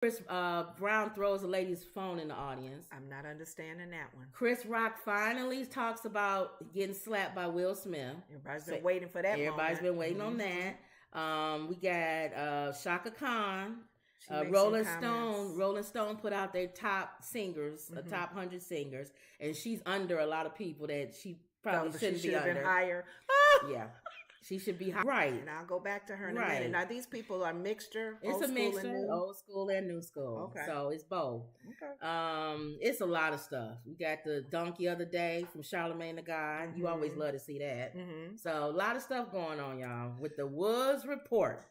Chris Brown throws a lady's phone in the audience. I'm not understanding that one. Chris Rock finally talks about getting slapped by Will Smith. Everybody's been waiting for that. Everybody's been waiting on that. We got Shaka Khan. Rolling Stone put out their top singers, top 100 singers, and she's under a lot of people that she probably shouldn't be under. Been higher. Yeah. She should be high. Right. And I'll go back to her in a minute. Now, these people are mixture. It's a mixture, old school and new school. Okay. So it's both. Okay. It's a lot of stuff. We got the Donkey of the Day from Charlamagne the God. You always love to see that. So a lot of stuff going on, y'all, with the Woods Report.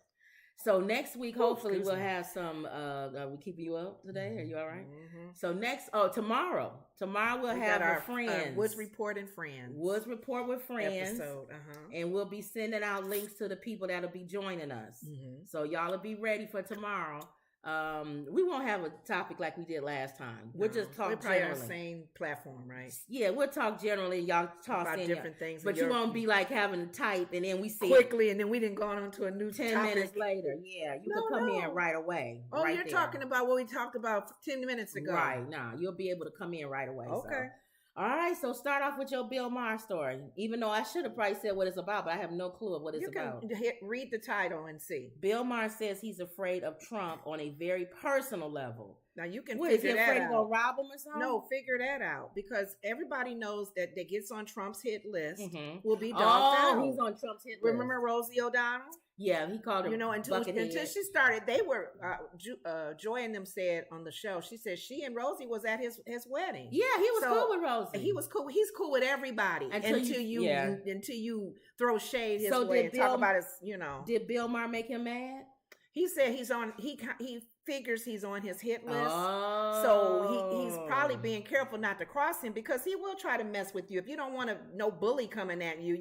So next week, hopefully, we'll have some. We keeping you up today? Are you all right? So tomorrow we'll have our friends. Woods Report and Friends. Woods Report with Friends. Episode. And we'll be sending out links to the people that'll be joining us. So y'all will be ready for tomorrow. We won't have a topic like we did last time. We'll just talk generally. On the same platform, right? Yeah, we'll talk generally. Y'all talk about different things, but you won't be like having to type and then we see quickly, and then we didn't go on to a new 10 topic. minutes later. Yeah, you can come in right away. Oh, you're talking about what we talked about 10 minutes ago, right? Now you'll be able to come in right away. Okay. So. All right, so start off with your Bill Maher story. Even though I should have probably said what it's about, but I have no clue of what it's about. You can read the title and see. Bill Maher says he's afraid of Trump on a very personal level. Now you can figure that out. Is he afraid to go rob him or something? No, figure that out because everybody knows that gets on Trump's hit list will be dogged out. He's on Trump's hit list. Remember Rosie O'Donnell? Yeah, he called her. Until she started, they were Joy and them said on the show. She said she and Rosie was at his wedding. Yeah, he was cool with Rosie. He was cool. He's cool with everybody until you throw shade his way and talk about his. Did Bill Maher make him mad? He said he's on. He figures he's on his hit list, so he's probably being careful not to cross him because he will try to mess with you if you don't want no bully coming at you.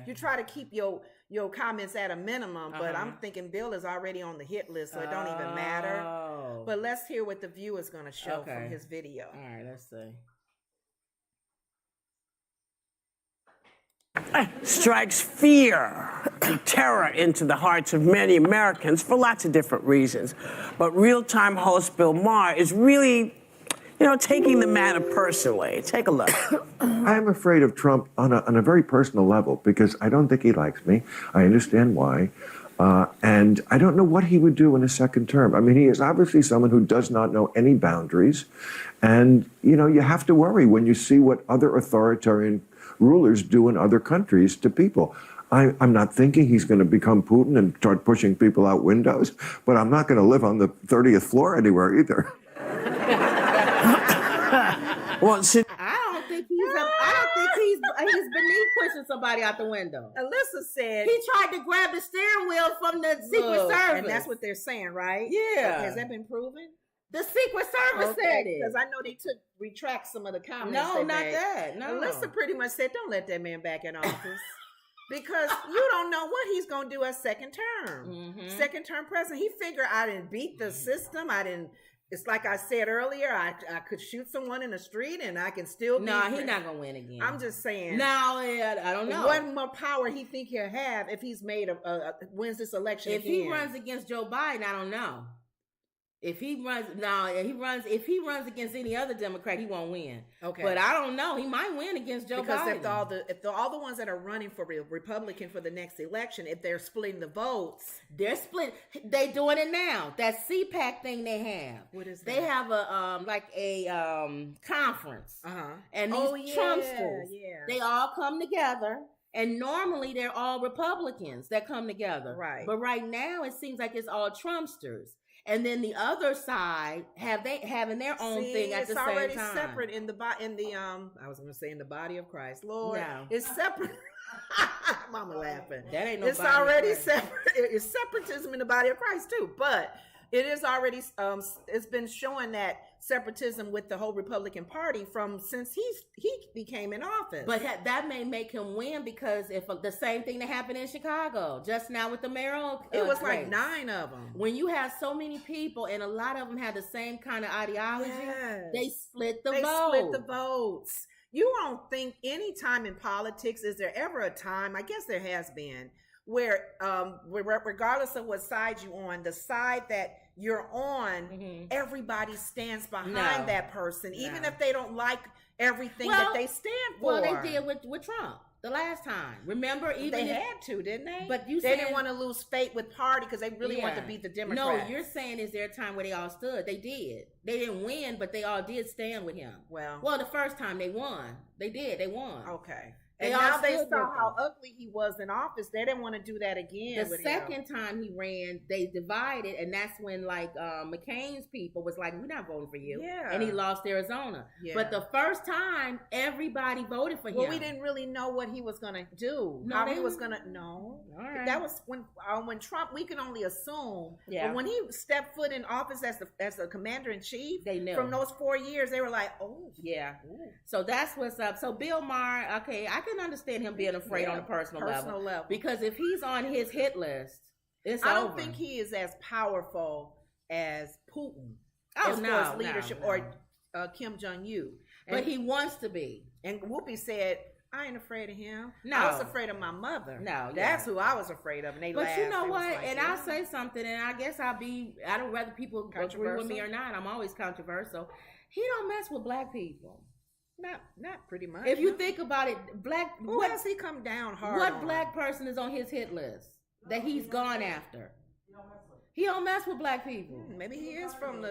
You try to keep your comments at a minimum. But I'm thinking Bill is already on the hit list, so it don't even matter. But let's hear what the view is going to show from his video. All right, let's see. Strikes fear and terror into the hearts of many Americans for lots of different reasons. But real-time host Bill Maher is really, taking the matter personally. Take a look. I'm afraid of Trump on a very personal level because I don't think he likes me. I understand why. And I don't know what he would do in a second term. I mean, he is obviously someone who does not know any boundaries. And, you have to worry when you see what other authoritarian rulers do in other countries to people. I'm not thinking he's going to become Putin and start pushing people out windows, but I'm not going to live on the 30th floor anywhere either. Well, I don't think he's beneath pushing somebody out the window. Alyssa said he tried to grab the steering wheel from the Secret Service, and that's what they're saying, right? Yeah. Has that been proven? The Secret Service said it. Because I know they retract some of the comments. No, not that. No. Alyssa pretty much said, don't let that man back in office. Because you don't know what he's going to do as second term. Second term president. He figured I didn't beat the system. It's like I said earlier, I could shoot someone in the street and I can still be. No, he's not going to win again. I'm just saying. No, I don't know. What more power he think he'll have if he's wins this election If he runs against Joe Biden, I don't know. If he runs against any other Democrat, he won't win. Okay, but I don't know. He might win against Joe Biden. Because if all the ones that are running for Republican for the next election, if they're splitting the votes, they're split. They doing it now. That CPAC thing they have. What is that? They have a conference. And these Trumpsters, they all come together. And normally they're all Republicans that come together. Right. But right now it seems like it's all Trumpsters. And then the other side having their own thing at the same time. It's already separate in the I was going to say in the body of Christ. Lord, no. It's separate. Mama laughing. That ain't no. It's already separate. It's separatism in the body of Christ too. But it is already. It's been showing that separatism with the whole Republican Party since he became in office. But that may make him win because if the same thing that happened in Chicago just now with the mayoral, it was like 9 of them. When you have so many people and a lot of them have the same kind of ideology, they split the votes. You don't think any time in politics is there ever a time? I guess there has been where regardless of what side you on, the side that you're on, everybody stands behind that person, even if they don't like everything that they stand for. Well, they did with Trump the last time. Remember, even they had to, didn't they? But they didn't want to lose faith with party because they really wanted to beat the Democrats. No, you're saying is there a time where they all stood? They did. They didn't win, but they all did stand with him. Well, the first time they won, they did. They won. Okay. And now they saw how ugly he was in office. They didn't want to do that again. The second time he ran, they divided, and that's when McCain's people was like, "We're not voting for you," and he lost Arizona. But the first time, everybody voted for him. Well, we didn't really know what he was going to do. How he was going to. No, right. That was when Trump. We can only assume. Yeah. But when he stepped foot in office as the commander in chief, they knew. From those 4 years, they were like, "Oh, yeah." Ooh. So that's what's up. So Bill Maher, okay, I can understand him being afraid on a personal level because if he's on his hit list, I don't think he is as powerful as Putin as far as leadership or Kim Jong-un, but he wants to be. And Whoopi said, "I ain't afraid of him. I was afraid of my mother. That's who I was afraid of." And they laughed. But you know what? Like, and I'll say something, and I guess I don't whether people agree with me or not. I'm always controversial. He don't mess with black people. Not pretty much. If you think about it, who has he come down hard? What black person is on his hit list that he's gone after? He don't mess with black people. Maybe he is from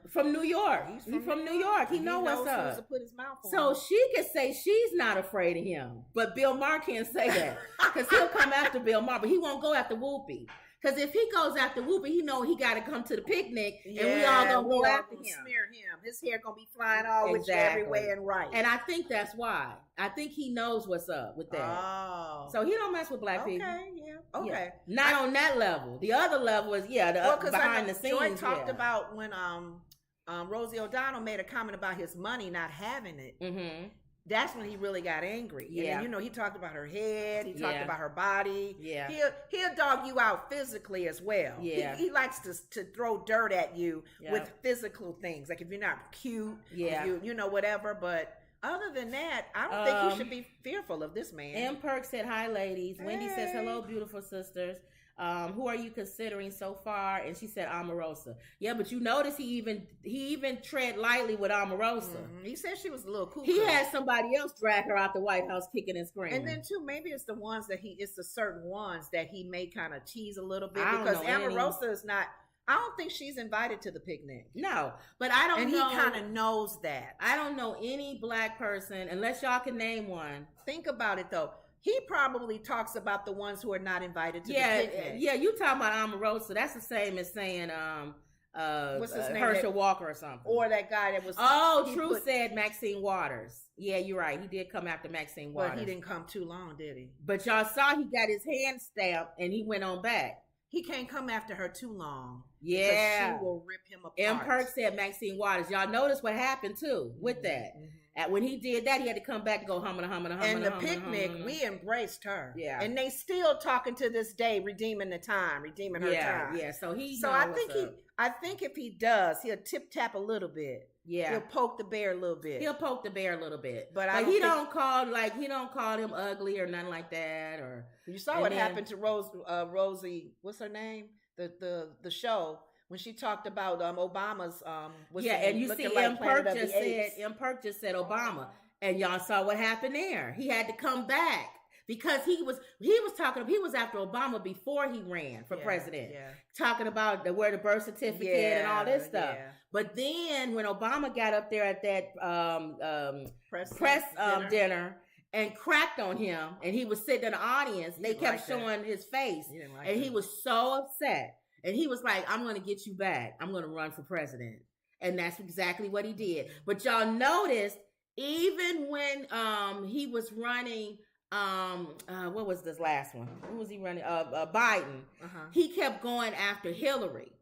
from New York. He's from New York. He knows what's up. To put his mouth on so she can say she's not afraid of him, but Bill Maher can't say that because he'll come after Bill Maher, but he won't go after Whoopi. Because if he goes after Whoopi, he know he got to come to the picnic, and we all gonna go after him. Smear him. His hair gonna be flying all with you everywhere and right. And I think that's why. I think he knows what's up with that. Oh, so he don't mess with black people. Okay. Not on that level. The other level is behind the scenes. Joy talked about when Rosie O'Donnell made a comment about his money not having it. Mm-hmm. That's when he really got angry. Yeah. And then, he talked about her head. He talked about her body. Yeah. He'll dog you out physically as well. Yeah. He likes to throw dirt at you with physical things. Like if you're not cute, you whatever. But other than that, I don't think you should be fearful of this man. M. Perk said, "Hi, ladies." Hey. Wendy says, "Hello, beautiful sisters. Who are you considering so far?" And she said Omarosa. Yeah, but you notice he even tread lightly with Omarosa. Mm-hmm. He said she was a little cuckoo. He had somebody else drag her out the White House kicking and screaming. And then too, maybe it's the certain ones that he may kind of tease a little bit because Omarosa is not. I don't think she's invited to the picnic. No, but I don't know. And he kind of knows that. I don't know any black person unless y'all can name one. Think about it though. He probably talks about the ones who are not invited to the picnic. Yeah, you talking about Omarosa. That's the same as saying what's his name? Herschel Walker or something. Or that guy that was Truth said Maxine Waters. Yeah, you're right. He did come after Maxine Waters. But he didn't come too long, did he? But y'all saw he got his hand stamped and he went on back. He can't come after her too long. Yeah. She will rip him apart. M. Perk said Maxine Waters. Y'all notice what happened too with that. Mm-hmm. When he did that, he had to come back and go humming. And the picnic, we embraced her. Yeah. And they still talking to this day, redeeming her time. Yeah. So I think if he does, he'll tip tap a little bit. Yeah. He'll poke the bear a little bit. But he don't call him ugly or nothing like that. Or you saw what happened to Rosie. What's her name? The show. When she talked about Obama's and you see M. Perk just said Obama, and y'all saw what happened there. He had to come back because he was after Obama before he ran for president, talking about where the birth certificate and all this stuff. Yeah. But then when Obama got up there at that press dinner and cracked on him, and he was sitting in the audience, they kept showing his face, and he was so upset. And he was like, "I'm going to get you back. I'm going to run for president." And that's exactly what he did. But y'all noticed, even when he was running, what was this last one? Who was he running? Biden. Uh-huh. He kept going after Hillary.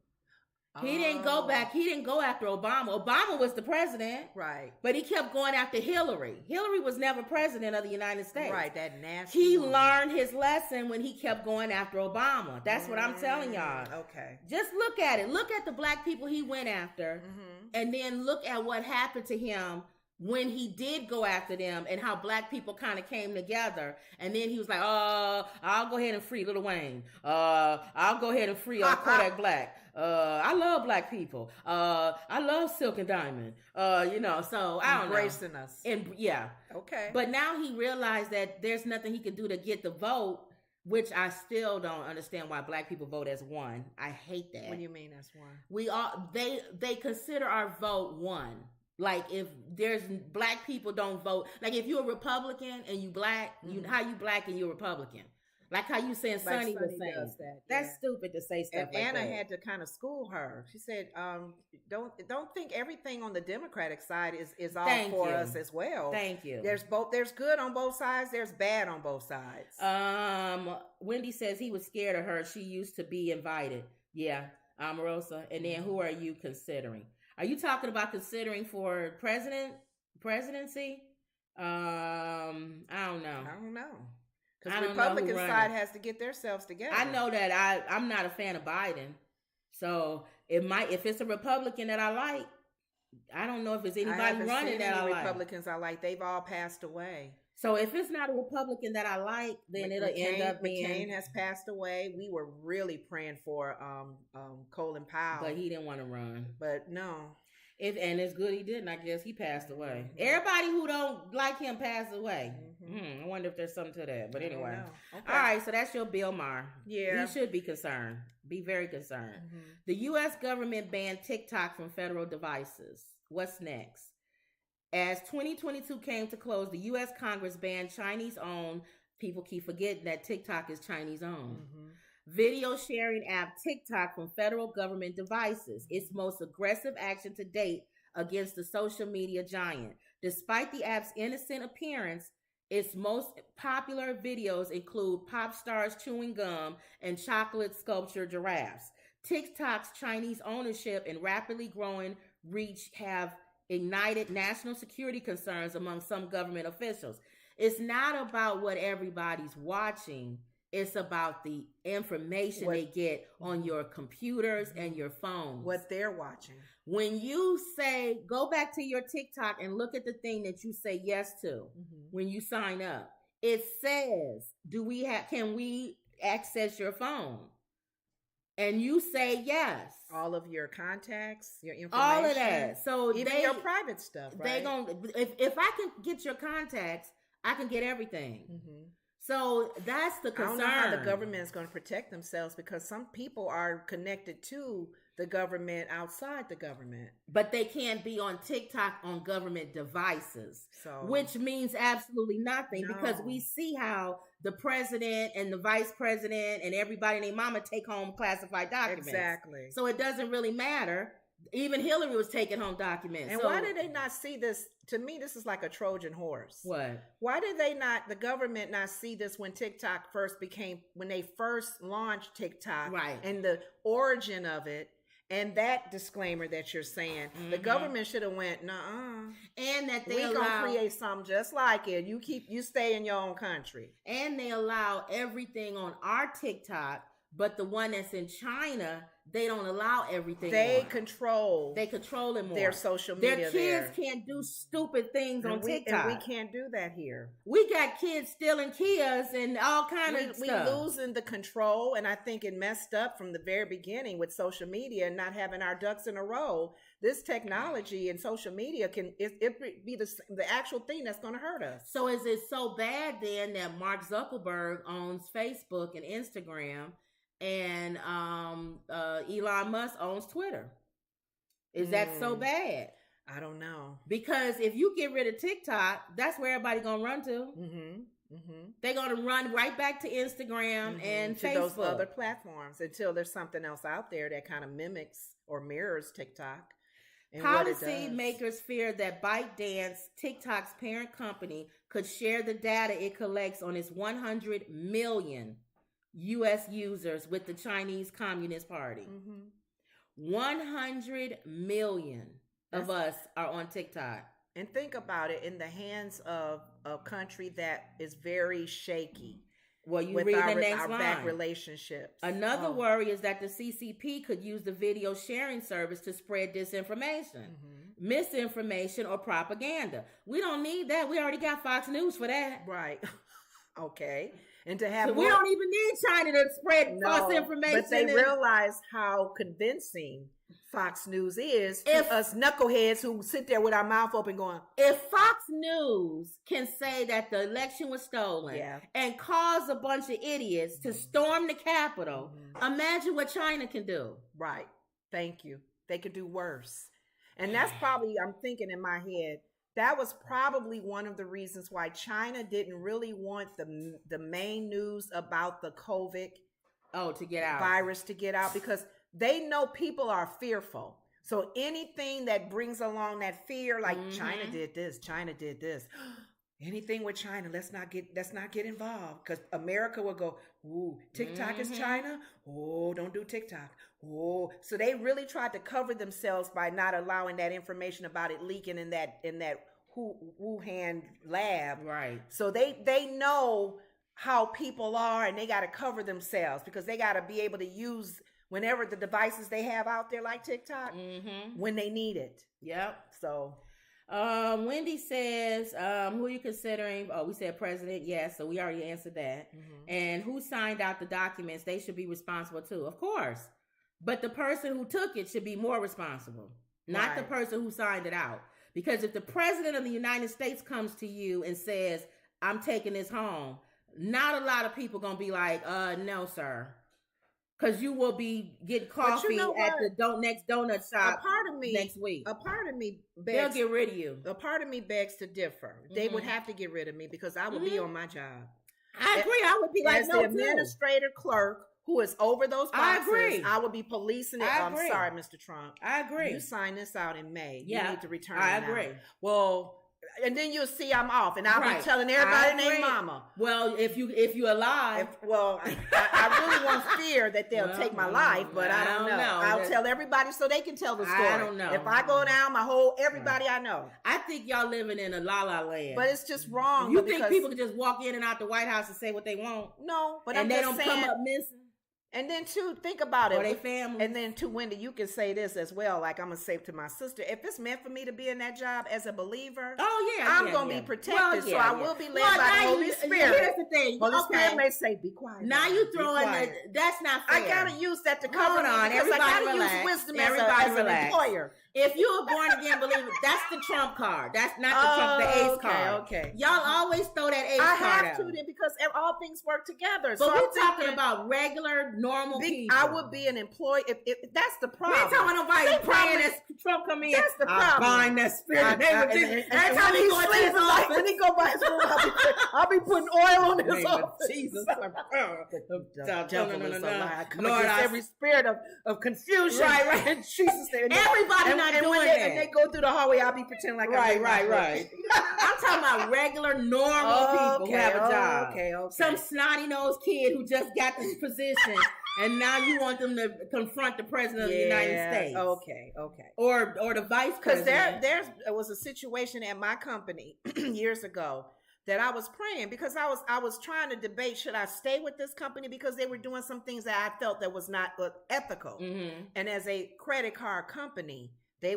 He didn't go back. He didn't go after Obama. Obama was the president. Right. But he kept going after Hillary. Hillary was never president of the United States. Right. That nasty. He learned his lesson when he kept going after Obama. That's what I'm telling y'all. Okay. Just look at it. Look at the black people he went after. Mm-hmm. And then look at what happened to him when he did go after them and how black people kind of came together. And then he was like, I'll go ahead and free Lil Wayne. I'll go ahead and free Kodak Black. I love black people. I love Silk and Diamond. So I don't know. Embracing us. And yeah. Okay. But now he realized that there's nothing he can do to get the vote, which I still don't understand why black people vote as one. I hate that. What do you mean as one? We all they consider our vote one. Like if there's black people don't vote. Like if you're a Republican and you black, how you black and you're Republican. Like how you saying Sonny was saying that. That's stupid to say stuff like Anna that. had to kind of school her. She said, don't think everything on the Democratic side is all for us as well. Thank you. There's good on both sides, there's bad on both sides. Wendy says he was scared of her. She used to be invited. Yeah, Omarosa. And then who are you considering? Are you talking about considering for presidency? I don't know. I don't know. Because the Republican side has to get themselves together. I know that I'm not a fan of Biden. So if it's a Republican that I like, I don't know if it's anybody running that I like. Republicans I like. They've all passed away. So if it's not a Republican that I like, then it'll end up being... McCain has passed away. We were really praying for Colin Powell. But he didn't want to run. But no. And it's good he didn't. I guess he passed away. Everybody who don't like him passed away. I wonder if there's something to that. But anyway. Okay. All right, so that's your Bill Maher. Yeah. He should be concerned. Be very concerned. The U.S. government banned TikTok from federal devices. What's next? As 2022 came to close, the U.S. Congress banned Chinese-owned, people keep forgetting that TikTok is Chinese-owned, video sharing app TikTok from federal government devices, its most aggressive action to date against the social media giant. Despite the app's innocent appearance, its most popular videos include pop stars chewing gum and chocolate sculptured giraffes. TikTok's Chinese ownership and rapidly growing reach have ignited national security concerns among some government officials. It's not about what everybody's watching. It's about the information they get on your computers and your phones. What they're watching. When you say, go back to your TikTok and look at the thing that you say yes to when you sign up, it says, can we access your phone? And you say yes. All of your contacts, your information. All of that. So even your private stuff, right? If I can get your contacts, I can get everything. So that's the concern. I don't know how the government is going to protect themselves because some people are connected to the government outside the government. But they can't be on TikTok on government devices, which means absolutely nothing because we see how the president and the vice president and everybody and their mama take home classified documents. Exactly. So it doesn't really matter. Even Hillary was taking home documents. And why did they not see this? To me, this is like a Trojan horse. What? Why did the government not see this when TikTok when they first launched TikTok? Right. And the origin of it. And that disclaimer that you're saying, the government should have went, nuh-uh. And that we're going to create something just like it. You stay in your own country. And they allow everything on our TikTok, but the one that's in China, they don't allow everything. They control it more. Their social media. Their kids can't do stupid things on TikTok. And we can't do that here. We got kids stealing Kias and all kind of stuff. We losing the control, and I think it messed up from the very beginning with social media and not having our ducks in a row. This technology and social media it be the actual thing that's going to hurt us. So is it so bad then that Mark Zuckerberg owns Facebook and Instagram? And Elon Musk owns Twitter. Is that so bad? I don't know. Because if you get rid of TikTok, that's where everybody gonna run to. They're gonna run right back to Instagram and to Facebook. Those other platforms until there's something else out there that kind of mimics or mirrors TikTok. Policy makers fear that ByteDance, TikTok's parent company, could share the data it collects on its 100 million U.S. users with the Chinese Communist Party. 100 million of us are on TikTok. And think about it, in the hands of a country that is very shaky. Well, you read the next our line. back relationships. Another worry is that the CCP could use the video sharing service to spread disinformation, misinformation, or propaganda. We don't need that. We already got Fox News for that. Right. Okay. And to have we don't even need China to spread false information. But they realize how convincing Fox News is to us knuckleheads who sit there with our mouth open going, if Fox News can say that the election was stolen and cause a bunch of idiots to storm the Capitol, imagine what China can do. Right. Thank you. They could do worse. And that's probably, I'm thinking in my head, that was probably one of the reasons why China didn't really want the main news about the COVID to get out. Virus to get out, because they know people are fearful. So anything that brings along that fear, like China did this, anything with China, let's not get involved, because America will go, ooh, TikTok is China. Oh, don't do TikTok. Oh, so they really tried to cover themselves by not allowing that information about it leaking in that Wuhan lab. Right. So they know how people are, and they got to cover themselves, because they got to be able to use whenever the devices they have out there like TikTok when they need it. Yep. So Wendy says, who are you considering? Oh, we said president. Yes. So we already answered that. And who signed out the documents? They should be responsible too. Of course. But the person who took it should be more responsible, not the person who signed it out. Because if the president of the United States comes to you and says, I'm taking this home, not a lot of people going to be like, no, sir. Because you will be getting coffee at the next donut shop next week. A part of me they'll get rid of you. A part of me begs to differ. They would have to get rid of me, because I would be on my job. I agree. I would be like, as the administrator clerk who is over those boxes. I agree. I would be policing it. I'm sorry, Mr. Trump. I agree. You sign this out in May. Yeah. You need to return I it agree. out. Well, and then you'll see I'm off, and I'll be telling everybody and their mama. Well, if you're alive, I really want fear that they'll take my life, but I don't know. I'll tell everybody so they can tell the story. I don't know. If I go down, everybody I know. I think y'all living in a la-la land. But it's just wrong. You think people can just walk in and out the White House and say what they want? No, but and they don't come up missing. And then too, think about it. Or they family. And then too, Wendy, you can say this as well. Like I'm gonna say to my sister, if it's meant for me to be in that job as a believer, I'm gonna be protected. So I will be led by the Holy Spirit. Here's the thing. Holy Spirit may say, "Be quiet." Now you throwing that's not fair. I gotta use that to cover on. Everybody I gotta relax. use wisdom as an employer. If you're a born again believer, that's the Trump card. That's not the ace card. Okay. Y'all always throw that ace card out. I have to then, because all things work together. But we're talking about regular, normal people. I would be an employee. If that's the problem. We're talking about nobody praying as Trump come in. That's the problem. Bind that spirit. Every time he go to his office, when he go by his room, I'll be putting oil on his office. Jesus. Lord, every spirit of confusion. Right. Jesus. Everybody not doing that. And they go through the hallway, I'll be pretending like right. I'm talking about regular, normal people who have a job. Okay. Some snotty-nosed kid who just got this position, and now you want them to confront the president of the United States. Okay. Or the vice president. Because there was a situation at my company years ago that I was praying, because I was trying to debate, should I stay with this company, because they were doing some things that I felt that was not ethical. And as a credit card company, they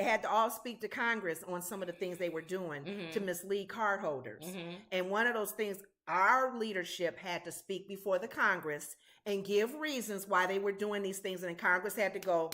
had to all speak to Congress on some of the things they were doing to mislead cardholders. And one of those things, our leadership had to speak before the Congress and give reasons why they were doing these things. And Congress had to go,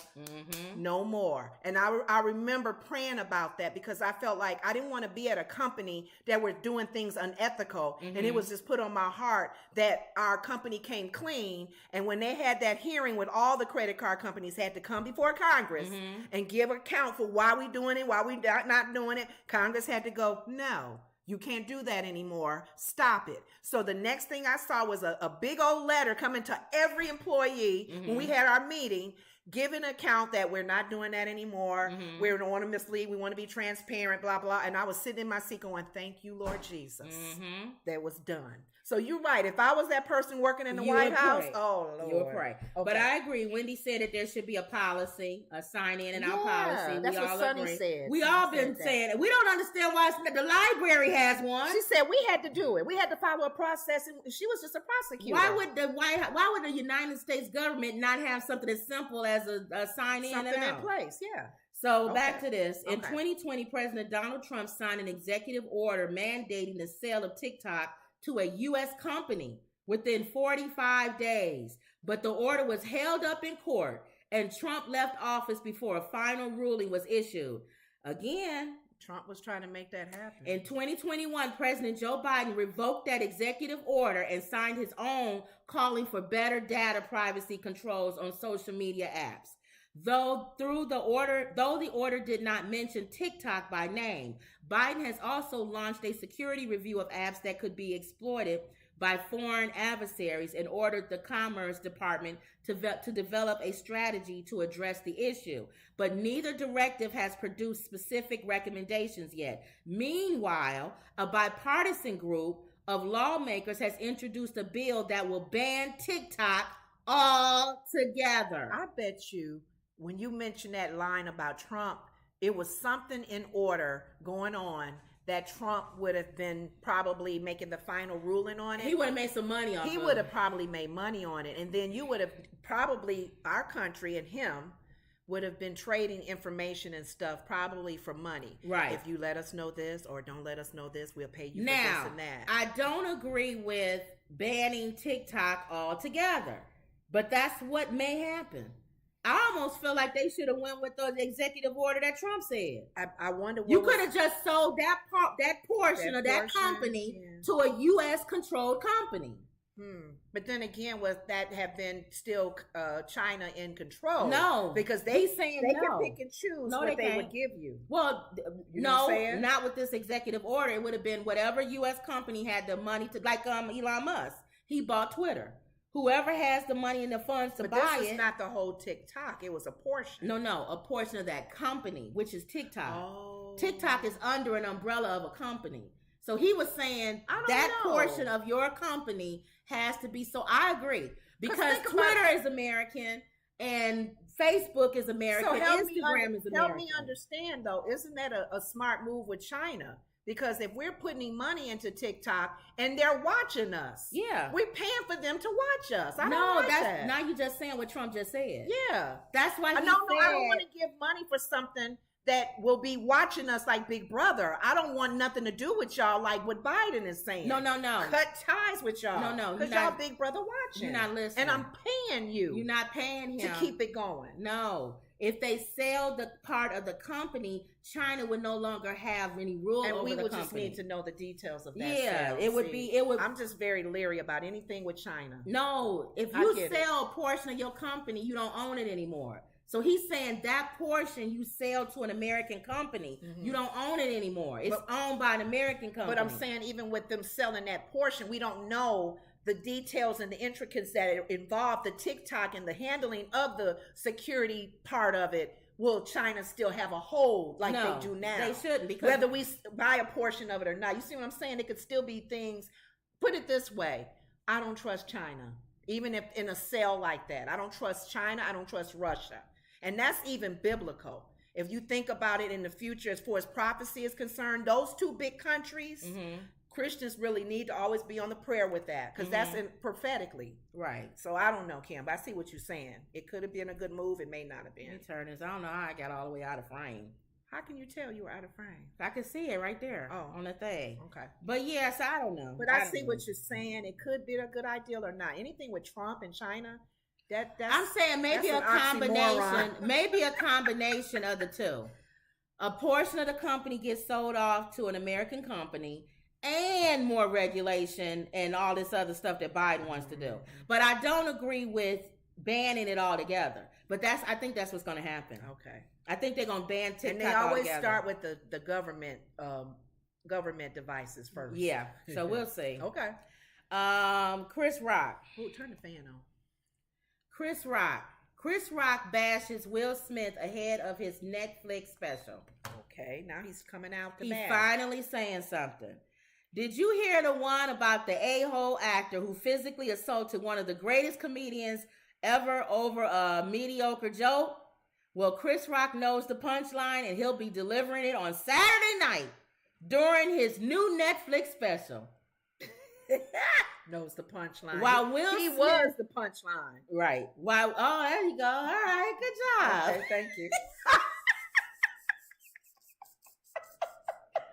no more. And I remember praying about that, because I felt like I didn't want to be at a company that were doing things unethical. And it was just put on my heart that our company came clean. And when they had that hearing with all the credit card companies had to come before Congress and give account for why we doing it, why we not doing it, Congress had to go, no. You can't do that anymore. Stop it. So the next thing I saw was a big old letter coming to every employee when we had our meeting, giving an account that we're not doing that anymore. We don't want to mislead. We want to be transparent, blah, blah. And I was sitting in my seat going, thank you, Lord Jesus. That was done. So you're right. If I was that person working in the White House, oh Lord, you would pray. Okay. But I agree. Wendy said that there should be a policy, a sign in our policy. That's what Sonny said. We all been saying it. We don't understand why the library has one. She said we had to do it. We had to follow a process, and she was just a prosecutor. Why would the United States government not have something as simple as a sign in something in place? Yeah. So back to this. In 2020, President Donald Trump signed an executive order mandating the sale of TikTok to a U.S. company within 45 days. But the order was held up in court, and Trump left office before a final ruling was issued. Again, Trump was trying to make that happen. In 2021, President Joe Biden revoked that executive order and signed his own, calling for better data privacy controls on social media apps. Though the order did not mention TikTok by name, Biden has also launched a security review of apps that could be exploited by foreign adversaries and ordered the Commerce Department to develop a strategy to address the issue. But neither directive has produced specific recommendations yet. Meanwhile, a bipartisan group of lawmakers has introduced a bill that will ban TikTok altogether. I bet you, when you mentioned that line about Trump, it was something in order going on that Trump would have been probably making the final ruling on it. He would have made some money on it. He would have probably made money on it. And then you would have probably, our country and him, would have been trading information and stuff probably for money. Right. If you let us know this or don't let us know this, we'll pay you now, for this and that. I don't agree with banning TikTok altogether, but that's what may happen. I almost feel like they should have went with the executive order that Trump said. I wonder what you could have just sold that portion of that company to a U.S. controlled company. But then again, was that have been still China in control? No, because they can pick and choose what they would give you. Well, not with this executive order. It would have been whatever U.S. company had the money to, like Elon Musk. He bought Twitter. Whoever has the money and the funds to buy it. This is not the whole TikTok. It was a portion. No, a portion of that company, which is TikTok. Oh. TikTok is under an umbrella of a company. So he was saying that portion of your company has to be. So I agree, because Twitter is American and Facebook is American. So Instagram is American. Help me understand though. Isn't that a smart move with China? Because if we're putting money into TikTok and they're watching us, we're paying for them to watch us. Now you're just saying what Trump just said. Yeah, that's why. I don't want to give money for something that will be watching us like Big Brother. I don't want nothing to do with y'all like what Biden is saying. No. Cut ties with y'all. No. Because y'all Big Brother watching. You're not listening. And I'm paying you. You're not paying him to keep it going. No. If they sell the part of the company, China would no longer have any rule over the company. And we would just need to know the details of that. Yeah, sale. it would. I'm just very leery about anything with China. No, if you sell a portion of your company, you don't own it anymore. So he's saying that portion you sell to an American company, you don't own it anymore. It's owned by an American company. But I'm saying even with them selling that portion, we don't know the details and the intricacies that involve the TikTok and the handling of the security part of it. Will China still have a hold like they do now? They shouldn't, because whether we buy a portion of it or not. You see what I'm saying? It could still be things. Put it this way. I don't trust China. Even if in a sale like that. I don't trust China. I don't trust Russia. And that's even biblical. If you think about it in the future, as far as prophecy is concerned, those two big countries, Christians really need to always be on the prayer with that, because that's prophetically. Right. So I don't know, Kim, but I see what you're saying. It could have been a good move. It may not have been. Turners, I don't know how I got all the way out of frame. How can you tell you were out of frame? I can see it right there on the thing. Okay. But yes, I don't know. But I see what you're saying. It could be a good idea or not. Anything with Trump and China, I'm saying maybe a combination, maybe a combination of the two. A portion of the company gets sold off to an American company, and more regulation and all this other stuff that Biden wants to do. But I don't agree with banning it altogether. But I think that's what's going to happen. Okay. I think they're going to ban TikTok. And they always start with the government devices first. Yeah. So we'll see. Okay. Chris Rock. Oh, turn the fan on. Chris Rock bashes Will Smith ahead of his Netflix special. Okay, now he's coming out He's finally saying something. Did you hear the one about the a-hole actor who physically assaulted one of the greatest comedians ever over a mediocre joke? Well, Chris Rock knows the punchline, and he'll be delivering it on Saturday night during his new Netflix special. Knows the punchline. While Will he Smith was the punchline. Right. While there you go. All right, good job. Okay, thank you.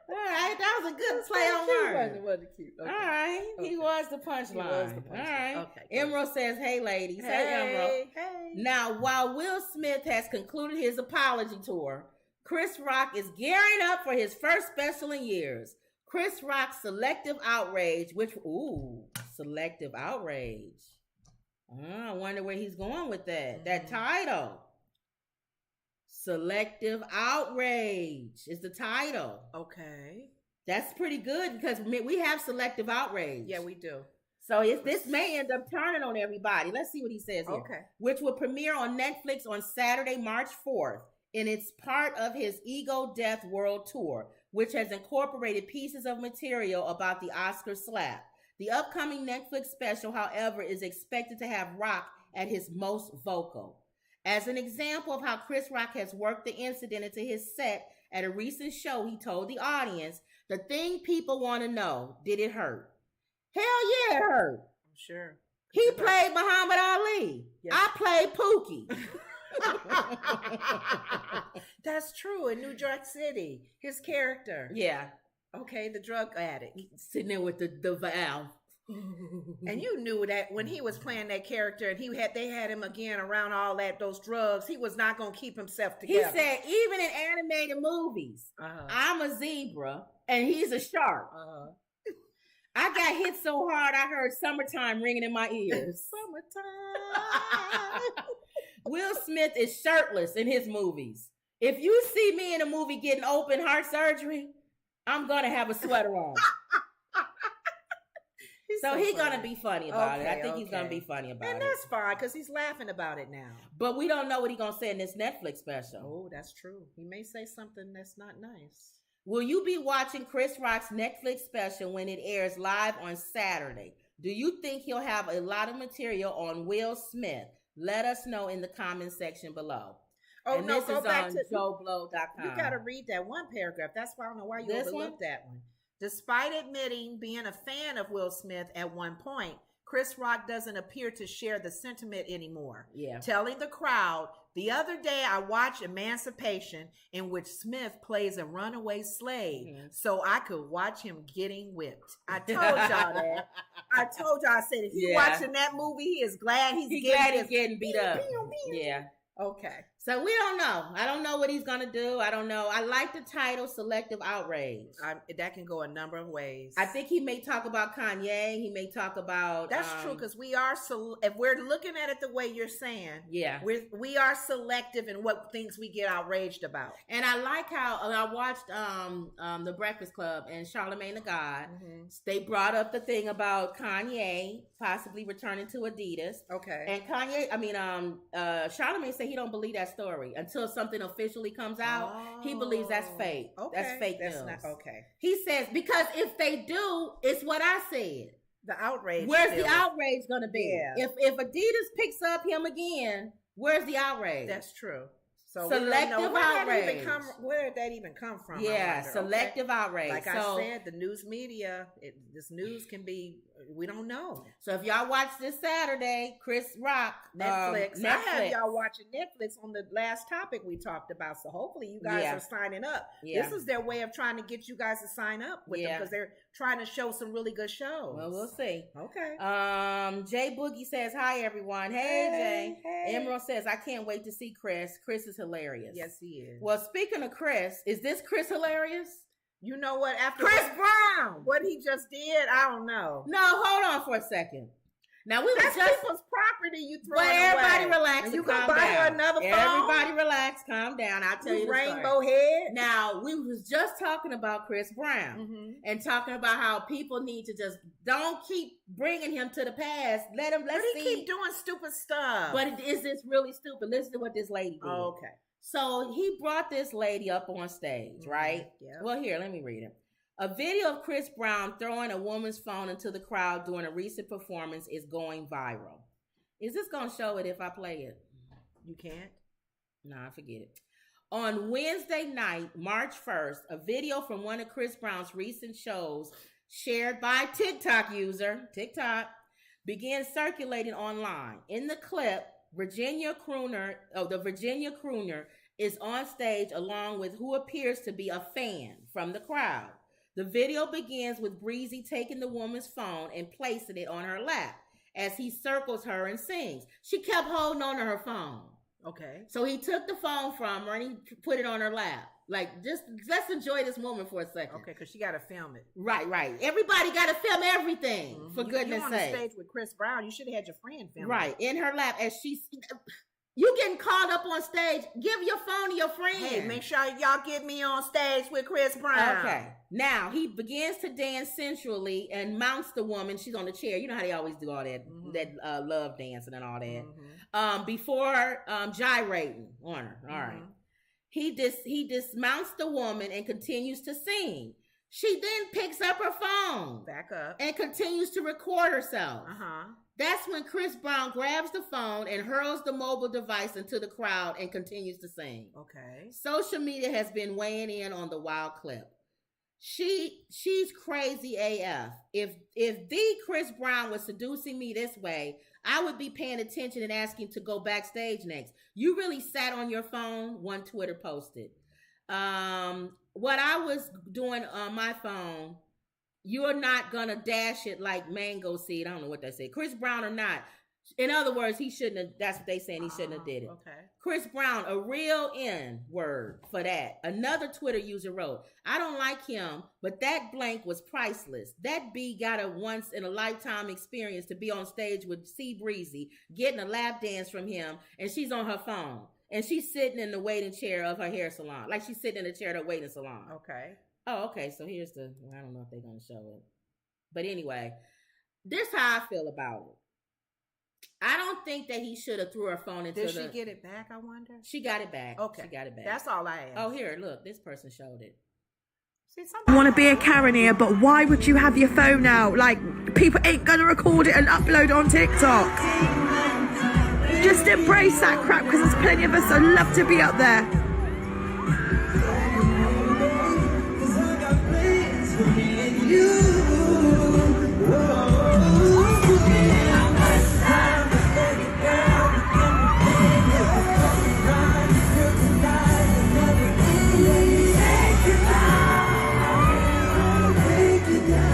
All right, that was a good play on words. Wasn't cute. Okay. All right, okay. he was the punchline. All right. Okay. Emerald says, "Hey, ladies. Hey, Emerald. Hey. Now, while Will Smith has concluded his apology tour, Chris Rock is gearing up for his first special in years. Chris Rock's Selective Outrage, Selective Outrage. I wonder where he's going with that. That title. Selective Outrage is the title. Okay. That's pretty good because we have Selective Outrage. Yeah, we do. So this may end up turning on everybody. Let's see what he says here. Okay. Which will premiere on Netflix on Saturday, March 4th. And it's part of his Ego Death World Tour, which has incorporated pieces of material about the Oscar slap. The upcoming Netflix special, however, is expected to have Rock at his most vocal. As an example of how Chris Rock has worked the incident into his set at a recent show, he told the audience, "The thing people want to know, did it hurt? Hell yeah, it hurt. I'm sure. He played Muhammad Ali. Yes. I played Pookie." That's true. In New York City, his character. Yeah. Okay, the drug addict. Sitting there with the valve. And you knew that when he was playing that character and they had him again around those drugs, he was not going to keep himself together. He said, even in animated movies, I'm a zebra and he's a shark. I got hit so hard I heard "Summertime" ringing in my ears. Summertime. Will Smith is shirtless in his movies. If you see me in a movie getting open heart surgery, I'm going to have a sweater on. So he's going to be funny about it. I think he's going to be funny about it. And that's fine because he's laughing about it now. But we don't know what he's going to say in this Netflix special. Oh, that's true. He may say something that's not nice. Will you be watching Chris Rock's Netflix special when it airs live on Saturday? Do you think he'll have a lot of material on Will Smith? Let us know in the comment section below. Oh, and no, this go is back on to JoeBlow.com. You got to read that one paragraph. That's why I don't know why you overlooked that one. Despite admitting being a fan of Will Smith at one point, Chris Rock doesn't appear to share the sentiment anymore. Yeah. Telling the crowd, "The other day I watched Emancipation, in which Smith plays a runaway slave, so I could watch him getting whipped." I told y'all that. I told y'all, I said, if he's watching that movie, he is glad he's getting beat up. Yeah. Okay. So we don't know. I don't know what he's going to do. I don't know. I like the title Selective Outrage. That can go a number of ways. I think he may talk about Kanye. He may talk about... That's true, because we are... if we're looking at it the way you're saying, we are selective in what things we get outraged about. And I like how... I watched The Breakfast Club and Charlamagne the God. They brought up the thing about Kanye possibly returning to Adidas. Okay. And Charlamagne said he don't believe that story until something officially comes out. He believes that's fake. Okay. That's fake news. Okay. He says, because if they do, it's what I said. The outrage. Where's the outrage going to be? Yeah. If Adidas picks up him again, where's the outrage? That's true. So selective outrage. Where did that even come from? Yeah, selective outrage. Like I said, the news media, this news can be, we don't know. So if y'all watch this Saturday, Chris Rock, Netflix. I have y'all watching Netflix on the last topic we talked about. So hopefully you guys are signing up. Yeah. This is their way of trying to get you guys to sign up with them because they're trying to show some really good shows. Well, we'll see. Okay. Jay Boogie says, "Hi everyone." Hey Jay. Hey. Emerald says, "I can't wait to see Chris. Chris is hilarious." Yes, he is. Well, speaking of Chris, is this Chris hilarious? You know what? After Chris Brown, what he just did, I don't know. No, hold on for a second. Now we That's were just people's property. You throw it everybody away. relax. And you calm can buy down. her another phone. Everybody relax, calm down. I'll tell you the rainbow story. head. Now we was just talking about Chris Brown and talking about how people need to just don't keep bringing him to the past. Let's see. Keep doing stupid stuff. But is this really stupid? Listen to what this lady did. Okay. So he brought this lady up on stage, right? Yeah. Well, here, let me read it. A video of Chris Brown throwing a woman's phone into the crowd during a recent performance is going viral. Is this going to show it if I play it? You can't? Nah, forget it. On Wednesday night, March 1st, a video from one of Chris Brown's recent shows shared by TikTok user, began circulating online. In the clip, the Virginia crooner is on stage along with who appears to be a fan from the crowd. The video begins with Breezy taking the woman's phone and placing it on her lap as he circles her and sings. She kept holding on to her phone. Okay. So he took the phone from her and he put it on her lap. Like, just let's enjoy this woman for a second. Okay, because she got to film it. Right. Everybody got to film everything, for goodness sake. You on the stage with Chris Brown, you should have had your friend film it. Right, in her lap as she's... You getting called up on stage, give your phone to your friend. Hey, make sure y'all get me on stage with Chris Brown. Okay. Now, he begins to dance sensually and mounts the woman. She's on the chair. You know how they always do all that, love dancing and all that. Before gyrating on her. All right. He dismounts the woman and continues to sing. She then picks up her phone. Back up. And continues to record herself. That's when Chris Brown grabs the phone and hurls the mobile device into the crowd and continues to sing. Okay. Social media has been weighing in on the wild clip. She's crazy AF. If the Chris Brown was seducing me this way, I would be paying attention and asking to go backstage next. You really sat on your phone, one Twitter posted. What I was doing on my phone, you're not gonna dash it like mango seed. I don't know what they say. Chris Brown or not. In other words, he shouldn't have. That's what they saying. He shouldn't have did it. Okay. Chris Brown, a real N word for that. Another Twitter user wrote, I don't like him, but that blank was priceless. That B got a once in a lifetime experience to be on stage with C Breezy, getting a lap dance from him, and she's on her phone. And she's sitting in the waiting chair of her hair salon. Like she's sitting in the chair of the waiting salon. Okay. Oh, okay. So here's I don't know if they're going to show it. But anyway, this is how I feel about it. I don't think that he should have threw her phone into Did she get it back, I wonder? She got it back. Okay. She got it back. That's all I asked. Oh, here, look. This person showed it. I want to be a Karen here, but why would you have your phone out? Like, people ain't going to record it and upload on TikTok. Just embrace that crap, because there's plenty of us that love to be up there.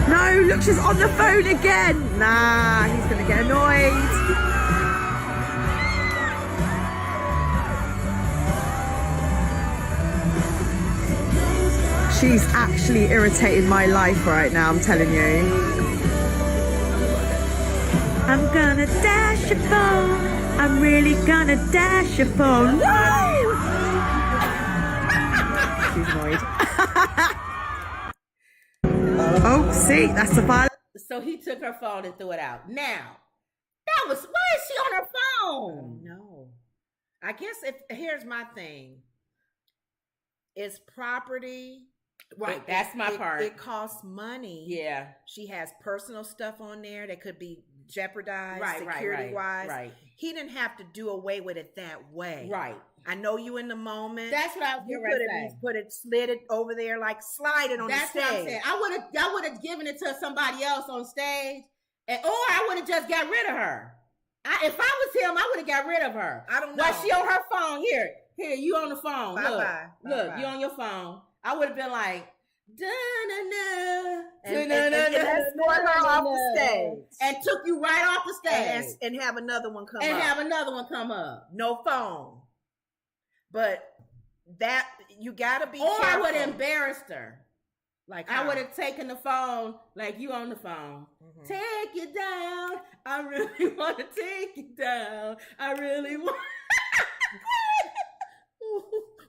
No, look, she's on the phone again. Nah, he's going to get annoyed. She's actually irritating my life right now, I'm telling you. I'm gonna dash your phone. I'm really gonna dash your phone. Woo! She's annoyed. Oh, see, that's a violence. So he took her phone and threw it out. Now, why is she on her phone? No. I guess here's my thing. It's property. Right, that's my part. It costs money. Yeah. She has personal stuff on there that could be jeopardized security-wise. Right. He didn't have to do away with it that way. Right. I know you in the moment. That's what I was going to say. Slid it over there, like slide it on the stage. That's what I'm saying. I would have given it to somebody else on stage, or I would have just got rid of her. If I was him, I would have got rid of her. I don't know. While she on her phone, here, you on the phone. Bye-bye. Look, you on your phone. I would have been like, and escort her off the stage, and took you right off the stage, and have another one come up. No phone, but that you gotta be. Or careful. I would have embarrassed her. Like I would have taken the phone, like you on the phone. Mm-hmm. Take you down. I really want to take you down. I really want.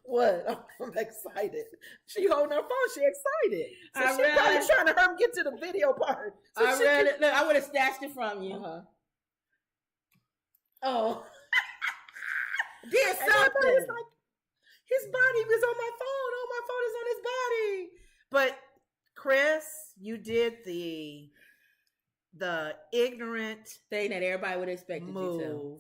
What? I'm excited. She holding her phone. She excited. So she's probably trying to get to the video part. So look, I would have snatched it from you. Uh-huh. Oh. Did something. It's like, his body was on my phone. Oh, my phone is on his body. But Chris, You did the ignorant thing that everybody would expect move. You to.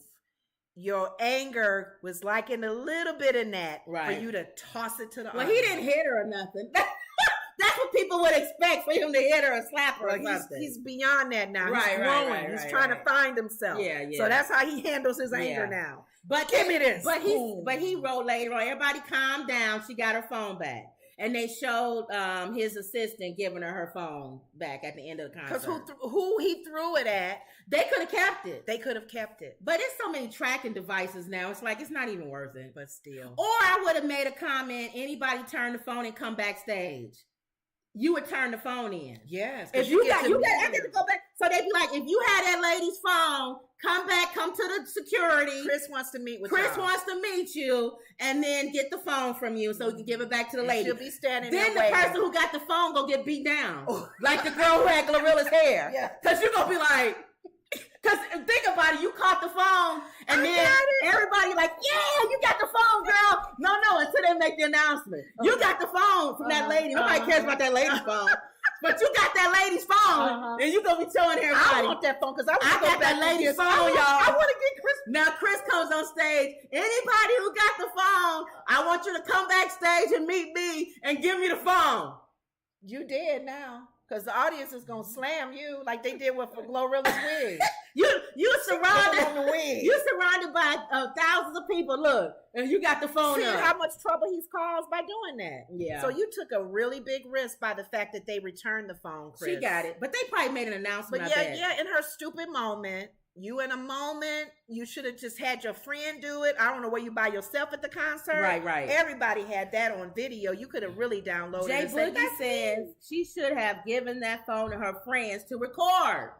Your anger was like in a little bit of that right. for you to toss it to the Well, he didn't hit her or nothing. That's what people would expect, for him to hit her or slap her or something. He's beyond that now. He's growing. He's trying to find himself. Yeah. So that's how he handles his anger now. But give me this. But he wrote later on, everybody calmed down. She got her phone back. And they showed his assistant giving her phone back at the end of the concert. Because who he threw it at, they could have kept it. They could have kept it. But it's so many tracking devices now. It's like, it's not even worth it. But still. Or I would have made a comment, anybody turn the phone and come backstage. You would turn the phone in. Yes. If I get to go back. So they'd be like, if you had that lady's phone, come back, come to the security. Chris wants to meet you and then get the phone from you so we can give it back to the lady. She'll be standing then there the person who got the phone gonna get beat down. Like the girl who had Glorilla's hair. Yeah. Because you're gonna be like, because think about it, you caught the phone and then everybody like, yeah, you got the phone, girl. No, until they make the announcement. You got the phone from that lady. Nobody cares about that lady's phone. But you got that lady's phone, and you gonna be telling everybody. I want that phone because I got that lady's phone, y'all. I want to get Chris. Now Chris comes on stage. Anybody who got the phone, I want you to come backstage and meet me and give me the phone. You did now. Because the audience is gonna slam you like they did with Glorilla's wig. You surrounded by thousands of people. Look, and you got the phone. See how much trouble he's caused by doing that. Yeah. So you took a really big risk by the fact that they returned the phone, Chris. She got it, but they probably made an announcement. But in her stupid moment. You should have just had your friend do it. I don't know where you by yourself at the concert. Right. Everybody had that on video. You could have really downloaded Jay it. Boogie says she should have given that phone to her friends to record.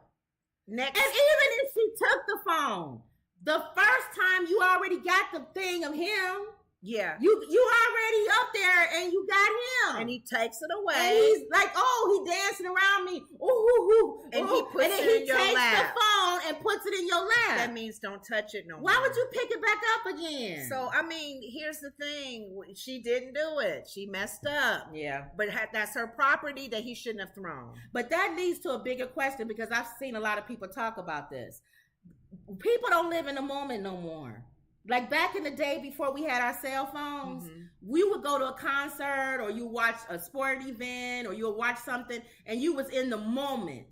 And even if she took the phone, the first time you already got the thing of him. Yeah. You already up there and you got him. And he takes it away. And he's like, oh, he dancing around me. Ooh. And he puts it in your lap. He takes the phone and puts it in your lap. That means don't touch it no more. Why would you pick it back up again? So, I mean, here's the thing. She didn't do it. She messed up. Yeah. But that's her property that he shouldn't have thrown. But that leads to a bigger question because I've seen a lot of people talk about this. People don't live in the moment no more. Like back in the day before we had our cell phones, we would go to a concert or you watch a sport event or you'll watch something and you was in the moment.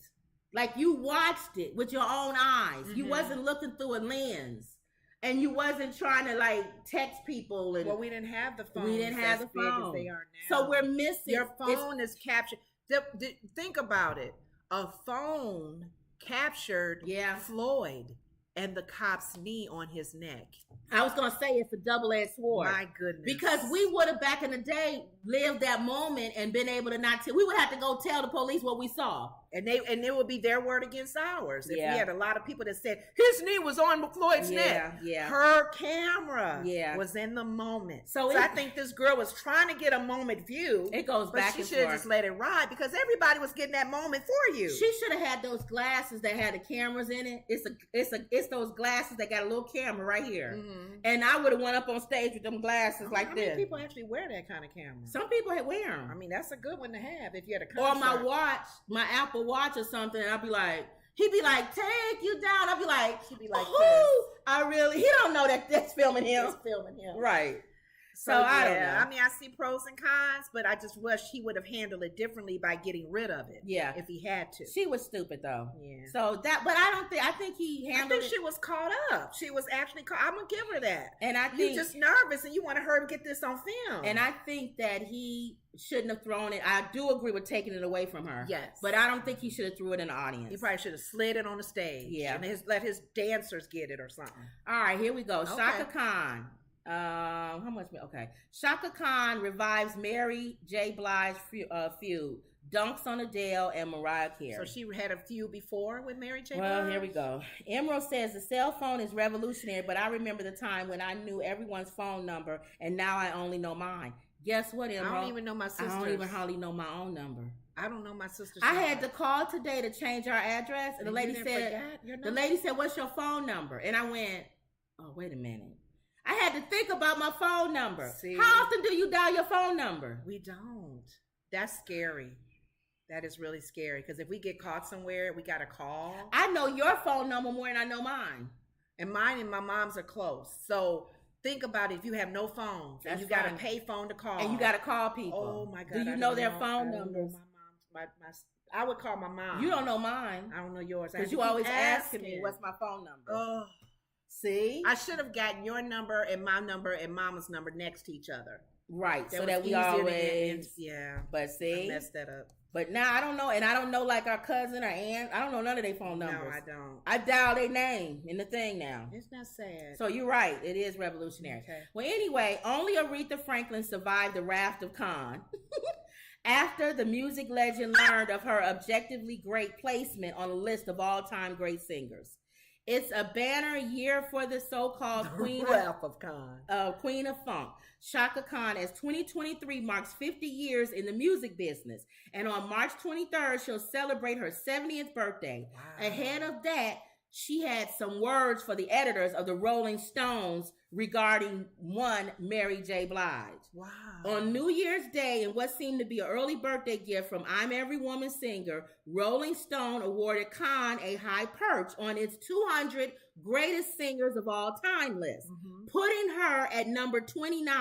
Like you watched it with your own eyes. You wasn't looking through a lens. And you wasn't trying to like text people. And we didn't have the phone. We didn't have the phone. As they are now. So we're missing. Your phone is captured. Think about it. A phone captured Floyd and the cop's knee on his neck. I was going to say it's a double-edged sword. My goodness. Because we would have back in the day lived that moment and been able to we would have to go tell the police what we saw. And it would be their word against ours. If we had a lot of people that said his knee was on Floyd's neck. Yeah. Her camera was in the moment. So I think this girl was trying to get a moment view. It goes back and forth. But she should have just let it ride because everybody was getting that moment for you. She should have had those glasses that had the cameras in it. It's those glasses that got a little camera right here. And I would have went up on stage with them glasses like this. How many people actually wear that kind of camera? Some people wear them. I mean, that's a good one to have if you had a concert. Or my watch, my Apple Watch or something, and I'd be like, he'd be like, take you down. I'd be like, she'd be like, he don't know that that's filming him. It's filming him. Right. So I don't know. I mean, I see pros and cons, but I just wish he would have handled it differently by getting rid of it. Yeah. If he had to. She was stupid though. Yeah. So but I think he handled it. She was caught up. She was actually caught. I'm going to give her that. And I think. You're just nervous and you want to hurry and get this on film. And I think that he shouldn't have thrown it. I do agree with taking it away from her. Yes. But I don't think he should have threw it in the audience. He probably should have slid it on the stage. Yeah. And let his dancers get it or something. All right, here we go. Okay. Shaka Khan. How much? Okay. Shaka Khan revives Mary J. Blige feud. Dunks on Adele and Mariah Carey. So she had a feud before with Mary J. Well, here we go. Emerald says the cell phone is revolutionary, but I remember the time when I knew everyone's phone number, and now I only know mine. Guess what, Emerald? I don't even know my sister's. I don't even hardly know my own number. I don't know my sister's. I had to call today to change our address, and the lady said, "What's your phone number?" And I went, "Oh, wait a minute." I had to think about my phone number. See? How often do you dial your phone number? We don't. That's scary. That is really scary because if we get caught somewhere, we got to call. I know your phone number more than I know mine. And mine and my mom's are close. So think about it. If you have no phones, and you got to pay phone to call. And you got to call people. Oh, my God. Do you know their phone numbers? I would call my mom. You don't know mine. I don't know yours. Because you always asking me what's my phone number. Oh. See? I should have gotten your number and my number and mama's number next to each other. Right. So that we always. Yeah. But see? I messed that up. But now I don't know, and I don't know like our cousin or aunt. I don't know none of their phone numbers. No, I don't. I dial their name in the thing now. It's not sad. So you're right. It is revolutionary. Okay. Well, anyway, only Aretha Franklin survived the wrath of Khan. After the music legend learned of her objectively great placement on a list of all-time great singers. It's a banner year for the so-called Queen of Funk. Chaka Khan, as 2023 marks 50 years in the music business. And on March 23rd, she'll celebrate her 70th birthday. Wow. Ahead of that, she had some words for the editors of the Rolling Stones regarding one Mary J. Blige. Wow. On New Year's Day, in what seemed to be an early birthday gift from I'm Every Woman singer, Rolling Stone awarded Khan a high perch on its 200 greatest singers of all time list, putting her at number 29.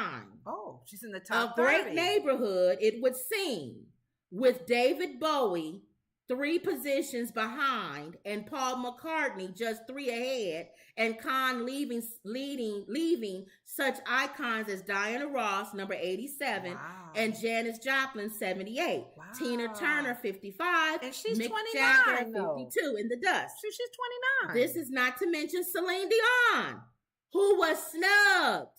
Oh, she's in the top 30. A great neighborhood, it would seem, with David Bowie 3 positions behind and Paul McCartney just 3 ahead, and Khan leaving such icons as Diana Ross, number 87, and Janis Joplin, 78. Wow. Tina Turner, 55. And she's Mick 29, Jagger, 52 in the dust. She's 29. This is not to mention Celine Dion, who was snubbed.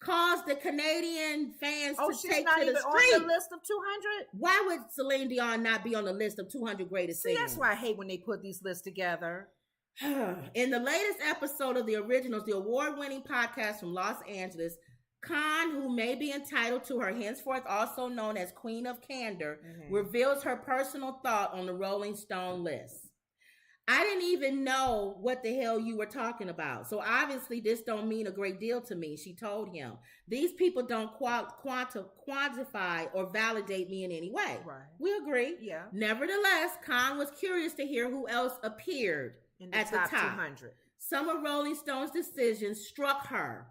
Caused the Canadian fans to take to the street. On the list of 200? Why would Celine Dion not be on the list of 200 greatest singers? That's why I hate when they put these lists together. In the latest episode of The Originals, the award-winning podcast from Los Angeles, Khan, who may be entitled to her henceforth also known as Queen of Candor, reveals her personal thought on the Rolling Stone list. I didn't even know what the hell you were talking about. So obviously this don't mean a great deal to me, she told him. These people don't quantify or validate me in any way. Right. We agree. Yeah. Nevertheless, Khan was curious to hear who else appeared at the top 200. Some of Rolling Stone's decisions struck her,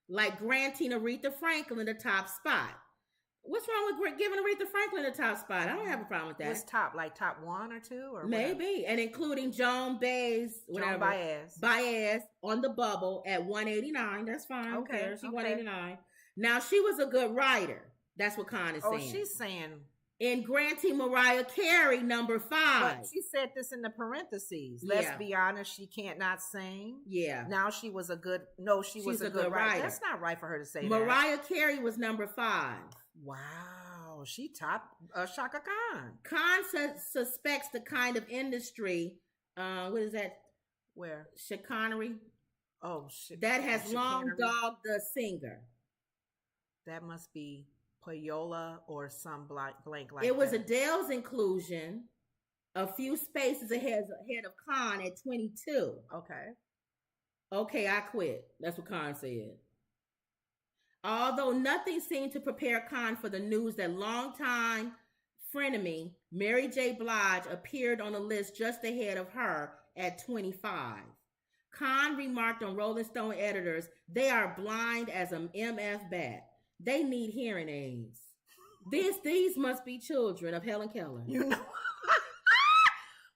like granting Aretha Franklin the top spot. What's wrong with giving Aretha Franklin the top spot? I don't have a problem with that. What's top? Like top 1 or 2? Or maybe. Whatever. And including Joan Baez on the bubble at 189. That's fine. Okay. She's 189. Now, she was a good writer. That's what Khan is saying. Oh, she's saying. In granting Mariah Carey number 5. But she said this in the parentheses. Let's be honest, she can't not sing. Yeah. Now she was a good writer. That's not right for her to say that. Mariah Carey was number 5. Wow, she topped Chaka Khan. Khan suspects the kind of industry, what is that? Where? Chicanery. Oh, shit. That has long dogged the singer. That must be Payola or some blank like that. It was Adele's inclusion a few spaces ahead of Khan at 22. Okay, I quit. That's what Khan said. Although nothing seemed to prepare Khan for the news that longtime frenemy Mary J. Blige appeared on the list just ahead of her at 25. Khan remarked on Rolling Stone editors, "They are blind as an MF bat. They need hearing aids. These must be children of Helen Keller." You know.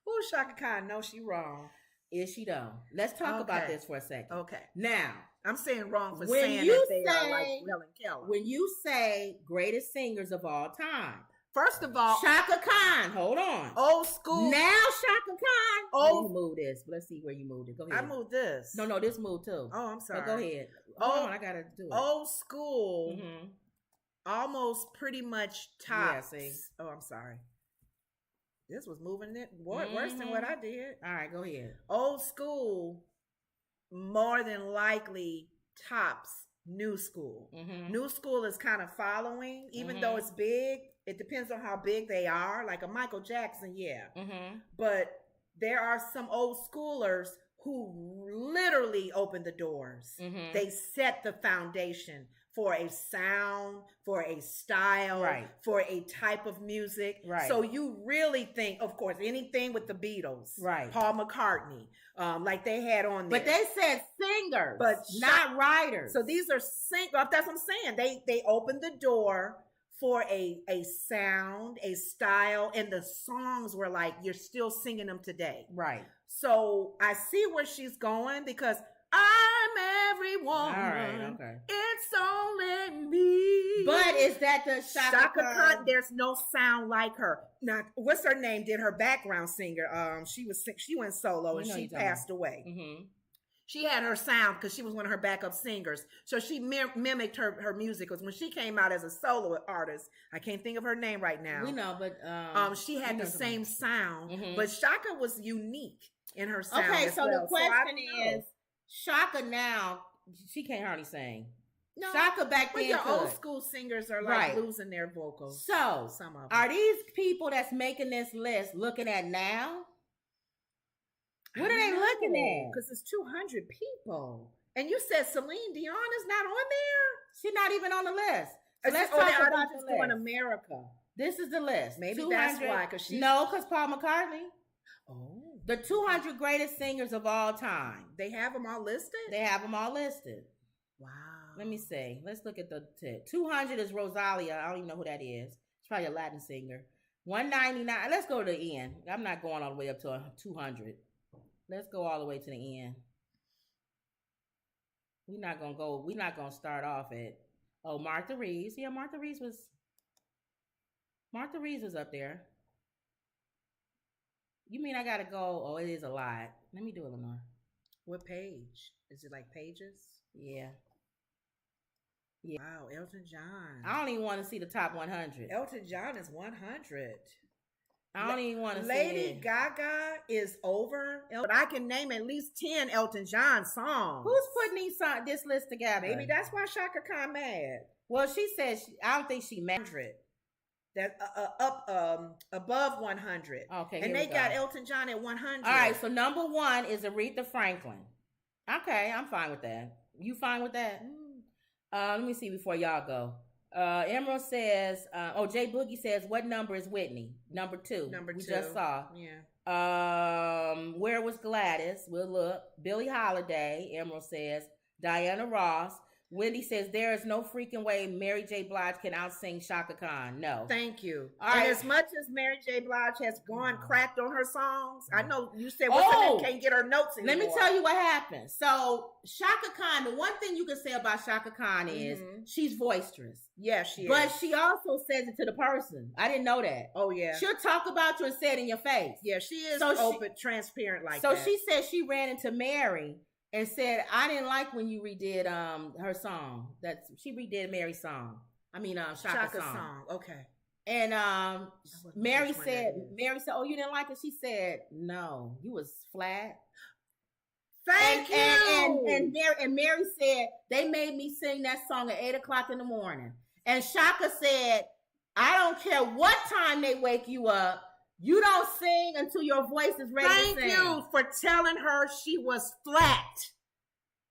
Ooh, Chaka Khan, no, she wrong. Is she though? Let's talk about this for a second. Okay. Now, I'm saying wrong for saying that they are like Helen Keller. When you say greatest singers of all time, first of all, Chaka Khan, hold on. Old school. Now Chaka Khan. Oh, you move this. Let's see where you moved it. Go ahead. I moved this. No, this moved too. Oh, I'm sorry. No, go ahead. Hold on, I gotta do it. Old school. Almost pretty much tops. Yeah, see. Oh, I'm sorry. This was moving it worse than what I did. All right, go ahead. Old school more than likely tops new school. New school is kind of following, even though it's big. It depends on how big they are. Like a Michael Jackson, yeah. But there are some old schoolers who literally opened the doors. They set the foundation for a sound, for a style, right, for a type of music. Right. So you really think, of course, anything with the Beatles, right, Paul McCartney, like they had on there. But they said singers, but not writers. So these are singers. That's what I'm saying. They opened the door for a sound, a style, and the songs were like, you're still singing them today. Right. So I see where she's going because I'm every woman. All right, okay. It's only me. But is that the Chaka Khan? There's no sound like her. Now, what's her name? Did her background singer? She went solo and she passed away. Mm-hmm. She had her sound because she was one of her backup singers. So she mimicked her music. Because when she came out as a solo artist, I can't think of her name right now. We know, but she had the same sound. Mm-hmm. But Chaka was unique in her sound. Okay, as so well. the question is, Chaka now, she can't hardly sing. No, Chaka back then, your old school singers are like losing their vocals. So, some of them. Are these people that's making this list looking at now? What are they looking at? Because it's 200 people. And you said Celine Dion is not on there? She's not even on the list. So let's talk about the list. In America. This is the list. Maybe that's why. Because Paul McCartney. Oh. The 200 greatest singers of all time. They have them all listed? They have them all listed. Wow. Let me see. Let's look at the 200 is Rosalia. I don't even know who that is. It's probably a Latin singer. 199. Let's go to the end. I'm not going all the way up to 200. Let's go all the way to the end. We're not gonna start off at Martha Reeves. Yeah, Martha Reeves was up there. You mean I gotta go? Oh, it is a lot. Let me do it, Lenore. What page? Is it like pages? Yeah. Wow, Elton John. I don't even want to see the top 100. Elton John is 100. I don't even want to see Lady Gaga is over. But I can name at least 10 Elton John songs. Who's putting this list together? Maybe that's why Chaka Khan mad. Well, she says I don't think she mad. That above 100. Okay, and they got Elton John at 100. All right, so number 1 is Aretha Franklin. Okay, I'm fine with that. You fine with that? Let me see before y'all go. Emerald says, Jay Boogie says, what number is Whitney? Number 2. We just saw. Yeah. Where was Gladys? We'll look. Billie Holiday, Emerald says. Diana Ross. Wendy says, there is no freaking way Mary J. Blige can outsing Chaka Khan. No. Thank you. And as much as Mary J. Blige has gone cracked on her songs, I know you said can't get her notes anymore. Let me tell you what happened. So Chaka Khan, the one thing you can say about Chaka Khan is she's boisterous. Yeah, she is. But she also says it to the person. I didn't know that. Oh, yeah. She'll talk about you and say it in your face. Yeah, she is transparent like that. So she said she ran into Mary and said, I didn't like when you redid her song. She redid Mary's song. I mean Chaka's song. Okay. And Mary said, oh, you didn't like it? She said, no, you was flat. Thank you. And Mary said, they made me sing that song at 8:00 in the morning. And Chaka said, I don't care what time they wake you up. You don't sing until your voice is ready to sing. Thank you for telling her she was flat.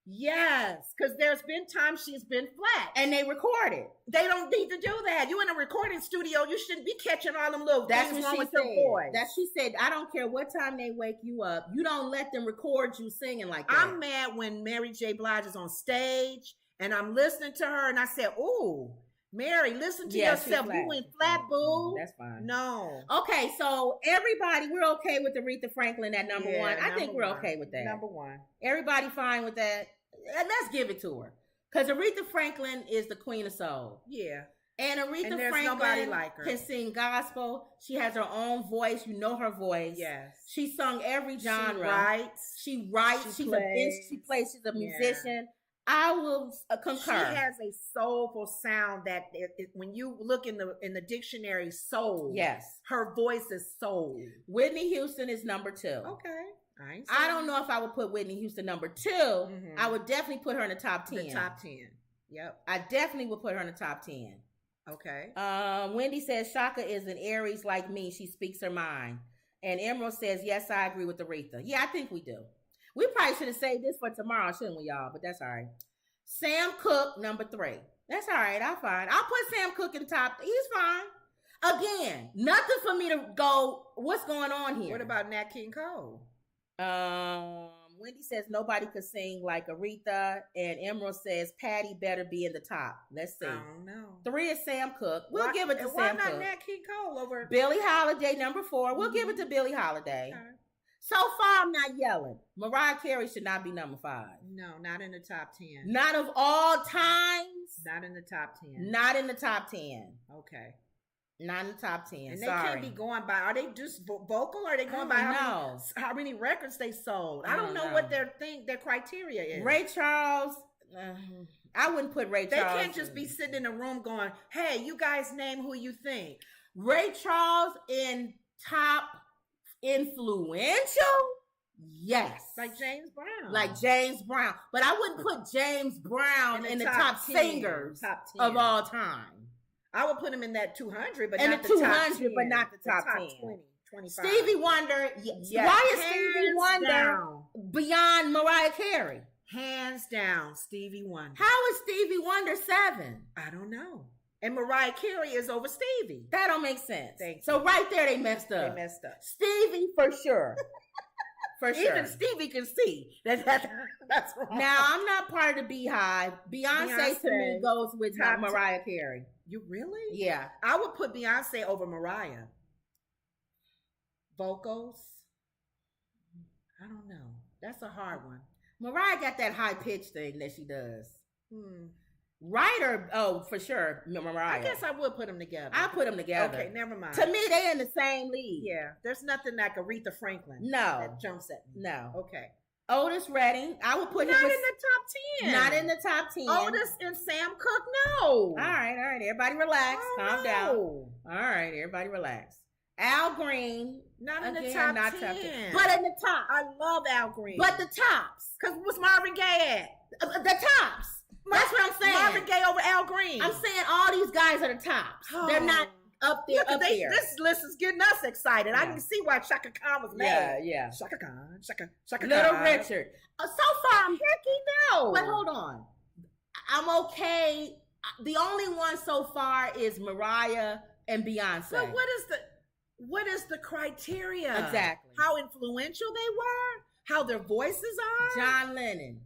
Yes, because there's been times she's been flat. And they recorded. They don't need to do that. You in a recording studio, you shouldn't be catching all them little things wrong with your voice. She said, I don't care what time they wake you up. You don't let them record you singing like that. I'm mad when Mary J. Blige is on stage and I'm listening to her and I said, ooh, Mary, listen to yourself. You went flat, boo. That's fine. No. Okay, so everybody, we're okay with Aretha Franklin at number 1. I think we're okay with that. Number 1. Everybody fine with that? Let's give it to her. Because Aretha Franklin is the queen of soul. Yeah. And Aretha Franklin like her. Can sing gospel. She has her own voice. You know her voice. Yes. She sung every genre. She writes. She's a musician. I will concur. She has a soulful sound that when you look in the dictionary, soul. Yes. Her voice is soul. Whitney Houston is number 2. Okay. I don't know if I would put Whitney Houston number 2. Mm-hmm. I would definitely put her in the top 10. The top 10. Yep. I definitely would put her in the top 10. Okay. Wendy says Chaka is an Aries like me. She speaks her mind. And Emerald says, yes, I agree with Aretha. Yeah, I think we do. We probably should have saved this for tomorrow, shouldn't we, y'all? But that's all right. Sam Cooke, number 3. That's all right. I'll put Sam Cooke in top. He's fine. Again, nothing for me to go, what's going on here? What about Nat King Cole? Wendy says nobody could sing like Aretha, and Emerald says Patty better be in the top. Let's see. I don't know. 3 is Sam Cooke. We'll give it to Sam Cooke. Why not Nat King Cole over Billie Holiday, number 4. We'll give it to Billie Holiday. Okay. So far, I'm not yelling. Mariah Carey should not be number 5. No, not in the top 10. Not of all times. Not in the top 10. Not in the top 10. Okay. Not in the top 10. And they can't be going by, are they just vocal, or are they going by how many records they sold? I don't know what their criteria is. Ray Charles, I wouldn't put Ray Charles. They can't just be sitting in a room going, hey, you guys name who you think. Ray Charles in top influential? Yes. Like James Brown. But I wouldn't put James Brown in the top singers of all time. I would put him in that 200, but in not the 200, but not the top 10. 20, 25. Stevie Wonder. Yes. Why is Stevie Wonder beyond Mariah Carey? Hands down, Stevie Wonder. How is Stevie Wonder 7? I don't know. And Mariah Carey is over Stevie. That don't make sense. So right there, they messed up. Stevie for sure. For sure. Even Stevie can see that's wrong. Now, I'm not part of the Beehive. Beyonce to me goes with Mariah Carey. You really? Yeah. I would put Beyonce over Mariah. Vocals? I don't know. That's a hard one. Mariah got that high pitch thing that she does. Writer, for sure, Mariah. I guess I would put them together. I put them together. Okay, never mind. To me, they in the same league. Yeah, there's nothing like Aretha Franklin. No, that jumps at me. No. Okay. Otis Redding, I would put him in the top 10. Not in the top 10. Otis and Sam Cooke, no. All right. Everybody relax. Calm down. All right, everybody relax. Al Green, not in the top 10. But in the top. I love Al Green. But the tops. Because what's Marvin Gaye at? The tops. That's what I'm saying. Marvin Gaye over Al Green. I'm saying all these guys are the tops. Oh. They're not up there. This list is getting us excited. Yeah. I can see why Chaka Khan was mad. Yeah. Chaka Khan. Little Richard. So far, I'm no. But hold on. I'm okay. The only one so far is Mariah and Beyonce. But what is the criteria? Exactly. How influential they were? How their voices are? John Lennon.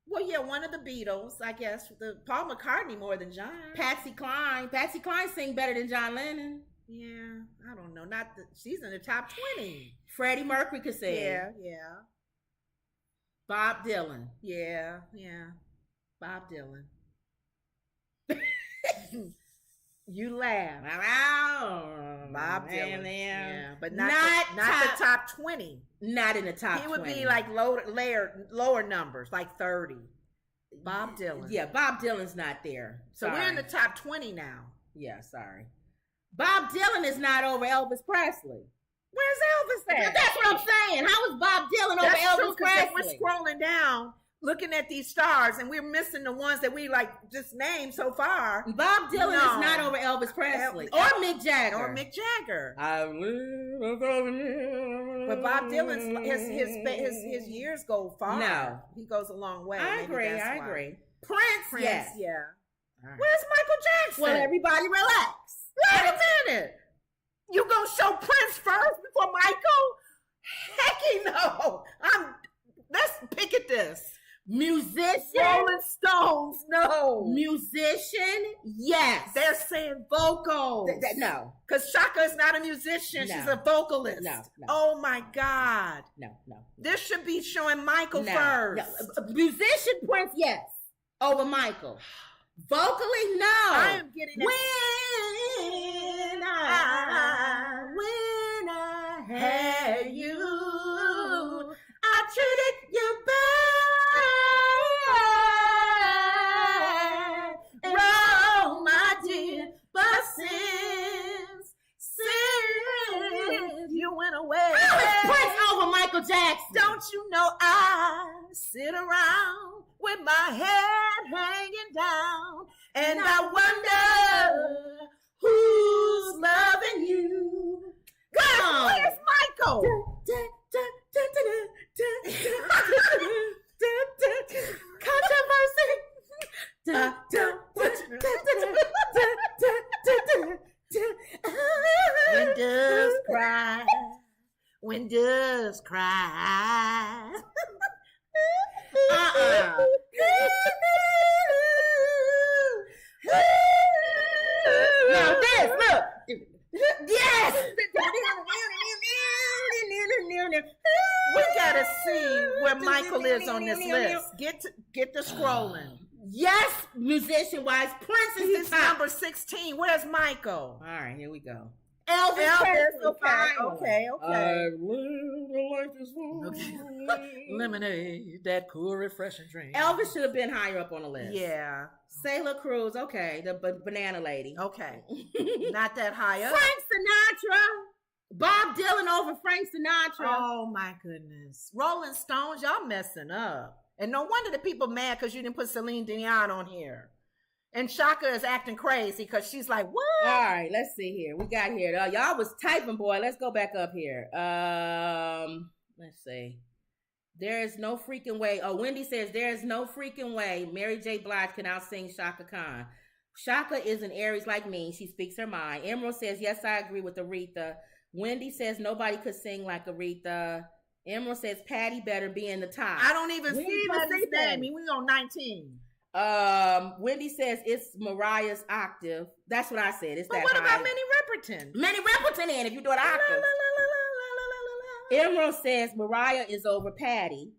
Well, yeah, one of the Beatles, I guess. Paul McCartney more than John. Patsy Cline. Patsy Cline sing better than John Lennon. Yeah, I don't know. She's in the top 20. Freddie Mercury could sing. Yeah. Bob Dylan. Yeah. Bob Dylan. You laugh. Bob Dylan. Yeah, but not the top 20. Not in the top 20. He would be like lower numbers, like 30. Bob Dylan. Yeah, Bob Dylan's not there. So we're in the top 20 now. Yeah, sorry. Bob Dylan is not over Elvis Presley. Where's Elvis at? That's what I'm saying. How is Bob Dylan over Elvis Presley? We're scrolling down, looking at these stars, and we're missing the ones that we just named so far. Bob Dylan is not over Elvis Presley or Mick Jagger. But Bob Dylan's his years go far. No, he goes a long way. I agree. Prince, yes. Yeah. Right. Where's Michael Jackson? Well, everybody relax. Wait a minute. You gonna show Prince first before Michael? Hecky no. Let's pick at this. Musician? Rolling Stones, no. Musician? Yes. They're saying vocal. No. Because Chaka is not a musician. No. She's a vocalist. No. Oh, my God. No. This should be showing Michael first. No. Musician, Prince, yes. Over Michael. Vocally, no. I am getting it. When I had you, I treated you bad. Wrong, my dear, but since you went away. How is Prince over Michael Jackson? Don't you know I sit around with my head hanging down, and I wonder who's loving you. God, where's Michael? Controversy. cry. When doves cry. Now this, look. Yes. We gotta see where Michael is on this list. Get the scrolling. Yes, musician wise, Prince is the top. Number 16. Where's Michael? All right, here we go. Elvis. Okay. Lemonade, that cool, refreshing drink. Elvis should have been higher up on the list. Yeah. Sailor Cruz, okay, the banana lady. Okay. Not that high up. Frank Sinatra. Bob Dylan over Frank Sinatra. Oh my goodness. Rolling Stones, y'all messing up. And no wonder the people mad because you didn't put Celine Dion on here. And Shaka is acting crazy because she's like, what? All right, let's see here. We got here. Y'all was typing, boy. Let's go back up here. Let's see. There is no freaking way. Oh, Wendy says there is no freaking way Mary J. Blige can out-sing Shaka Khan. Shaka is an Aries like me. She speaks her mind. Emerald says, yes, I agree with Aretha. Wendy says nobody could sing like Aretha. Emerald says Patty better be in the top. I don't even see Patty's name. We on 19. Wendy says it's Mariah's octave. That's what I said. It's but that what high. about Minnie Riperton? Minnie Riperton in if you do an octave. Emerald says Mariah is over Patty.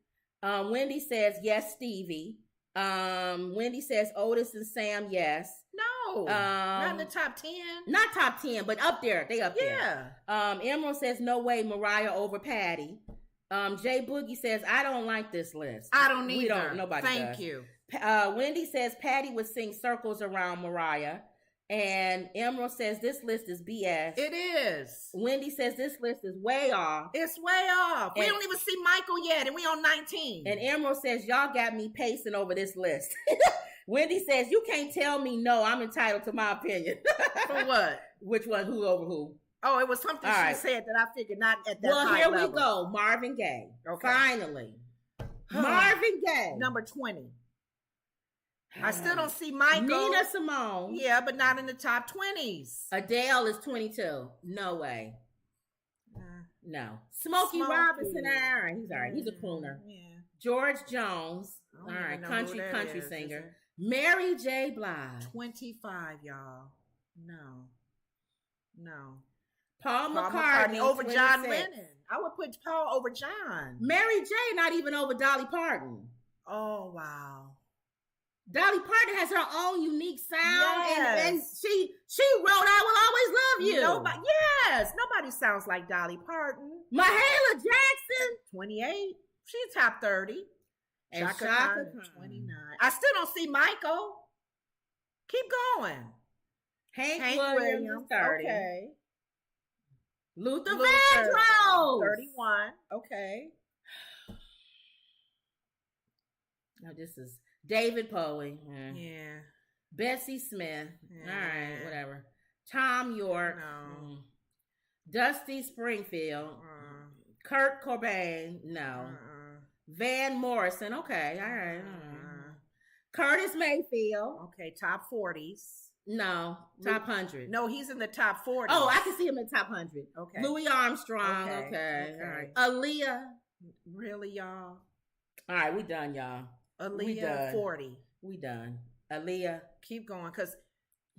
Wendy says yes, Stevie. Wendy says Otis and Sam, yes. No, not in the top 10. Not top 10, but up there. They up there. Emerald says no way Mariah over Patty. Jay Boogie says I don't like this list. I don't either. We don't. Nobody Thank does. you. Wendy says Patty would sing circles around Mariah. And Emerald says this list is BS. It is. Wendy says this list is way off. It's way off. We don't even see Michael yet, and we on 19. And Emerald says y'all got me pacing over this list. Wendy says you can't tell me no. I'm entitled to my opinion. For what? Which one? Who over who? Oh, it was something she said that I figured not at that high here level. we go. Marvin Gaye. Okay. Finally. Marvin Gaye. Number 20. I still don't see Michael. Nina Simone. Yeah, but not in the top 20s. Adele is 22. No way. No. Smokey Robinson. All right. He's all right. He's a crooner. Yeah. George Jones. All right. Country singer. Mary J. Blige. 25, y'all. No. Paul McCartney over John Lennon. I would put Paul over John. Mary J. not even over Dolly Parton. Oh, wow. Dolly Parton has her own unique sound, and she wrote "I Will Always Love You." Nobody sounds like Dolly Parton. Mahalia Jackson, 28. She's top 30. And Shaka Khan, 29. I still don't see Michael. Keep going. Hank Williams, 30. Okay. Luther Vandross, 31. Okay. Now this is David Bowie. Yeah. Bessie Smith. Yeah. All right, whatever. Tom York. No. Dusty Springfield. Kurt Cobain. No. Van Morrison. Okay, all right. Curtis Mayfield. Okay, top 40s. No, top 100. No, he's in the top 40. Oh, I can see him in top 100. Okay. Louis Armstrong. Okay. All right. Aaliyah. Really, y'all? All right, we done, y'all. Aaliyah, 40. We done. Aaliyah. Keep going, because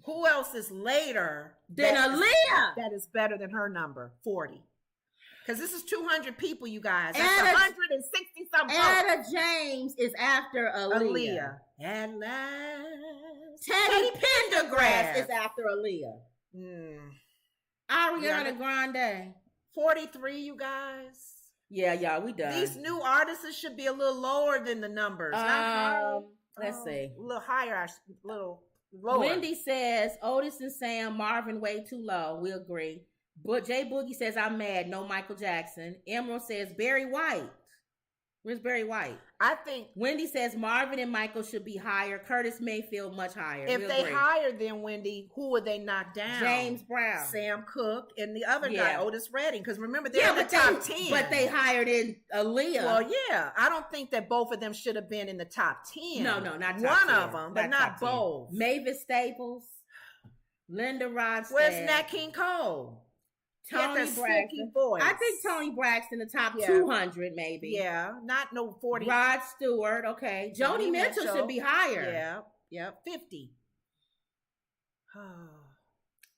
who else is later than Aaliyah? That is better than her number, 40. Because this is 200 people, you guys. That's 160-something. Etta James is after Aaliyah. At last. Teddy Pendergrass is after Aaliyah. Ariana Grande. 43, you guys. Yeah, we done. These new artists should be a little lower than the numbers. Let's see. A little higher, a little lower. Wendy says Otis and Sam, Marvin way too low. We agree. But Jay Boogie says I'm mad. No Michael Jackson. Emerald says Barry White. Where's Barry White? I think Wendy says Marvin and Michael should be higher. Curtis Mayfield much higher. If they higher than Wendy, who would they knock down? James Brown, Sam Cooke, and the other guy, Otis Redding. Because remember, they're in the top 10. But they hired in Aaliyah. Well, yeah. I don't think that both of them should have been in the top 10. No, not top one 10. of them, but not both. Mavis Staples, Linda Ronstadt. Where's Nat King Cole? Tony Braxton. Voice. I think Tony Braxton, the top 200 maybe. Yeah, not no 40. Rod Stewart, okay. Joni Mitchell should be higher. Yeah, 50.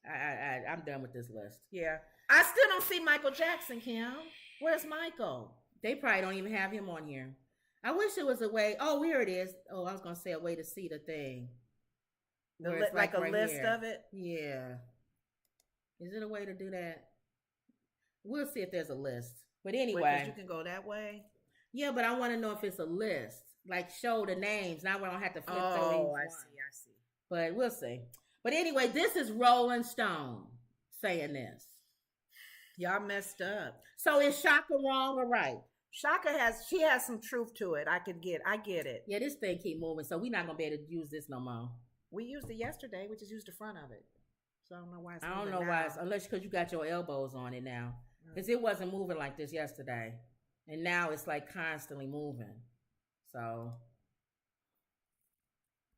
I'm done with this list. Yeah. I still don't see Michael Jackson, Kim. Where's Michael? They probably don't even have him on here. I wish it was a way. Oh, here it is. Oh, I was going to say a way to see the thing. Like a list of it? Yeah. Is it a way to do that? We'll see if there's a list. But anyway. You can go that way? Yeah, but I want to know if it's a list. Like show the names. Now we don't have to flip through each one. I see. But we'll see. But anyway, this is Rolling Stone saying this. Y'all messed up. So is Shaka wrong or right? Shaka has some truth to it. I get it. Yeah, this thing keep moving, so we're not gonna be able to use this no more. We used it yesterday. We just used the front of it. So I don't know why it's moving unless because you got your elbows on it now. Because it wasn't moving like this yesterday. And now it's like constantly moving. So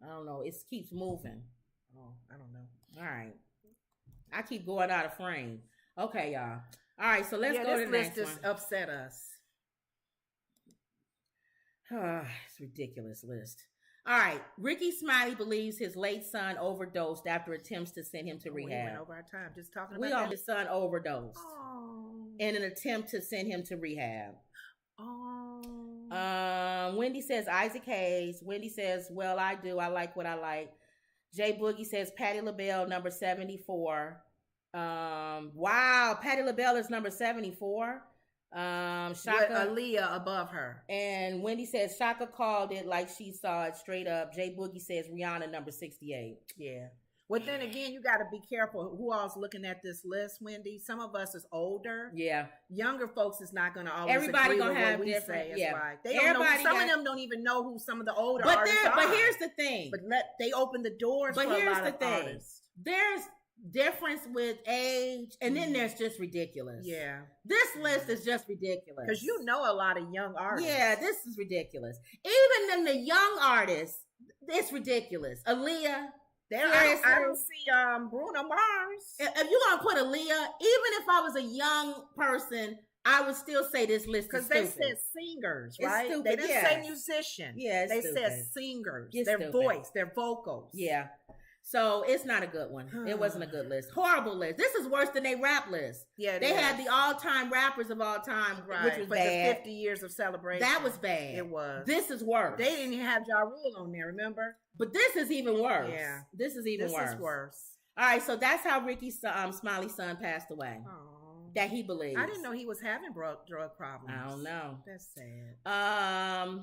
I don't know. It keeps moving. Oh, I don't know. All right. I keep going out of frame. Okay, y'all. All right, so let's go to the next one. This list just upset us. It's a ridiculous list. All right. Ricky Smiley believes his late son overdosed after attempts to send him to rehab. We went over our time just talking about his son overdosed in an attempt to send him to rehab. Wendy says Isaac Hayes. Wendy says, well, I do. I like what I like. Jay Boogie says Patti LaBelle, number 74. Wow. Patti LaBelle is number 74. Shaka, Aaliyah above her. And Wendy says Shaka called it like she saw it straight up. Jay Boogie says Rihanna number 68. Yeah. Well, then again, you got to be careful who all's looking at this list, Wendy. Some of us is older. Yeah. Younger folks is not going to always Everybody agree gonna with have what we different, say. yeah. Right. They don't know, some of them don't even know who some of the older artists are. But here's the thing. But they open the doors for a lot of artists. There's difference with age, and then there's just ridiculous. Yeah. This list is just ridiculous. Because you know a lot of young artists. Yeah, this is ridiculous. Even in the young artists, it's ridiculous. Aaliyah. I don't see Bruno Mars. If you're going to put Aaliyah, even if I was a young person, I would still say this list is stupid. Because they said singers, right? Stupid, they didn't say musician. Yeah, they said singers. It's their stupid. Voice, their vocals. Yeah. So it's not a good one. It wasn't a good list. Horrible list. This is worse than their rap list. Yeah, they had the all-time rappers of all time, which was bad. The 50 years of celebration. That was bad. It was. This is worse. They didn't even have Ja Rule on there, remember? But this is even worse. Yeah. This is even worse. This is worse. All right, so that's how Ricky Smiley's son passed away. Aww. That he believes. I didn't know he was having drug problems. I don't know. That's sad.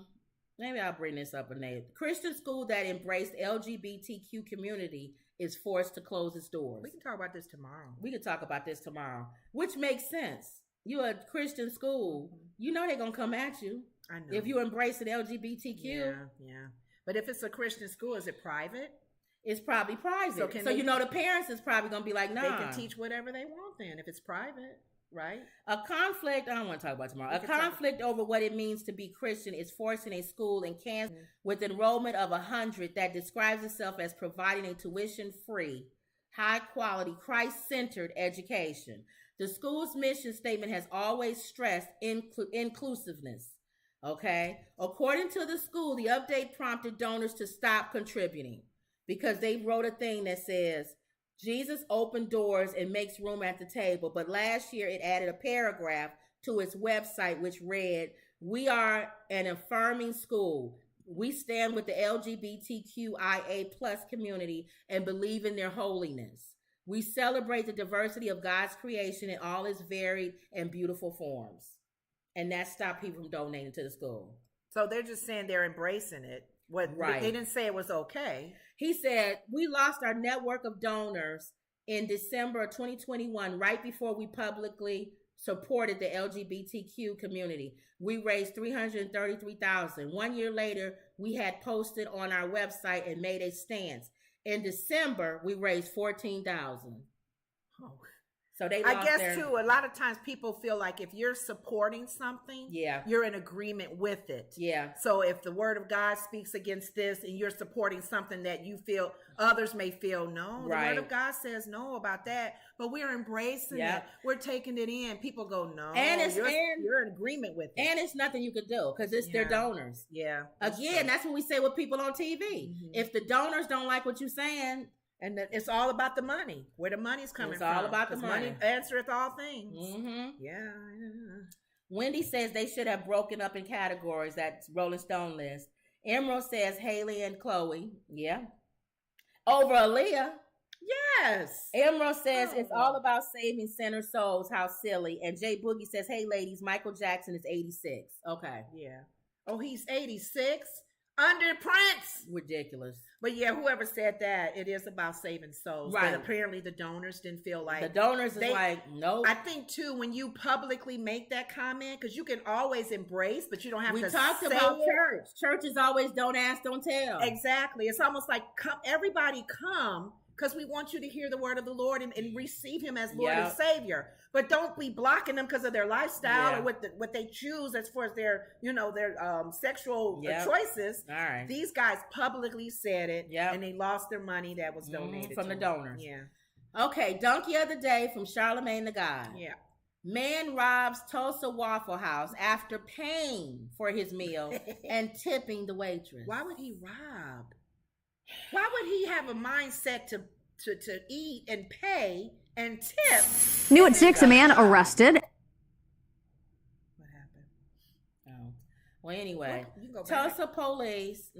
Maybe I'll bring this up a name. Christian school that embraced LGBTQ community is forced to close its doors. We can talk about this tomorrow. We can talk about this tomorrow, which makes sense. You're a Christian school. You know they're going to come at you. I know. If you embrace an LGBTQ. Yeah. But if it's a Christian school, is it private? It's probably private. So you know the parents is probably going to be like, nah. They can teach whatever they want then if it's private. Right? A conflict, I don't want to talk about tomorrow. A conflict over what it means to be Christian is forcing a school in Kansas with enrollment of 100 that describes itself as providing a tuition-free, high-quality, Christ-centered education. The school's mission statement has always stressed inclusiveness. Okay? According to the school, the update prompted donors to stop contributing because they wrote a thing that says, Jesus opened doors and makes room at the table. But last year it added a paragraph to its website which read, we are an affirming school. We stand with the LGBTQIA plus community and believe in their holiness. We celebrate the diversity of God's creation in all its varied and beautiful forms. And that stopped people from donating to the school. So they're just saying they're embracing it. Right. They didn't say it was okay. He said, we lost our network of donors in December of 2021, right before we publicly supported the LGBTQ community. We raised $333,000. 1 year later, we had posted on our website and made a stance. In December, we raised $14,000. Oh. So they I guess too, a lot of times people feel like if you're supporting something, you're in agreement with it. Yeah. So if the word of God speaks against this and you're supporting something that you feel others may feel, no, the word of God says no about that, but we're embracing it. We're taking it in. People go, no, and you're in agreement with it. And it's nothing you could do because it's their donors. Yeah. Again, that's what we say with people on TV. Mm-hmm. If the donors don't like what you're saying, and it's all about the money. Where the money's coming from. It's all about the money. Money answereth all things. Mm-hmm. Yeah. Wendy says they should have broken up in categories. That's Rolling Stone list. Emerald says Haley and Chloe. Yeah. Over Aaliyah. Yes. Emerald says it's all about saving sinner souls. How silly. And Jay Boogie says, hey, ladies, Michael Jackson is 86. Okay. Yeah. Oh, he's 86? Under Prince. Ridiculous. But yeah, whoever said that, it is about saving souls. Right. But apparently the donors didn't feel like... The donors is like, nope. I think too, when you publicly make that comment, because you can always embrace, but you don't have to say it. We talked about church. Church is always don't ask, don't tell. Exactly. It's almost like everybody come, because we want you to hear the word of the Lord and receive him as Lord and Savior. But don't be blocking them because of their lifestyle or what they choose as far as their sexual choices. All right. These guys publicly said it, and they lost their money that was donated from the donors. Yeah. Okay, donkey of the day from Charlemagne the God. Yeah. Man robs Tulsa Waffle House after paying for his meal and tipping the waitress. Why would he rob? Why would he have a mindset to eat and pay and tip? New at 6, a man arrested. What happened? Oh. Well, anyway, Tulsa police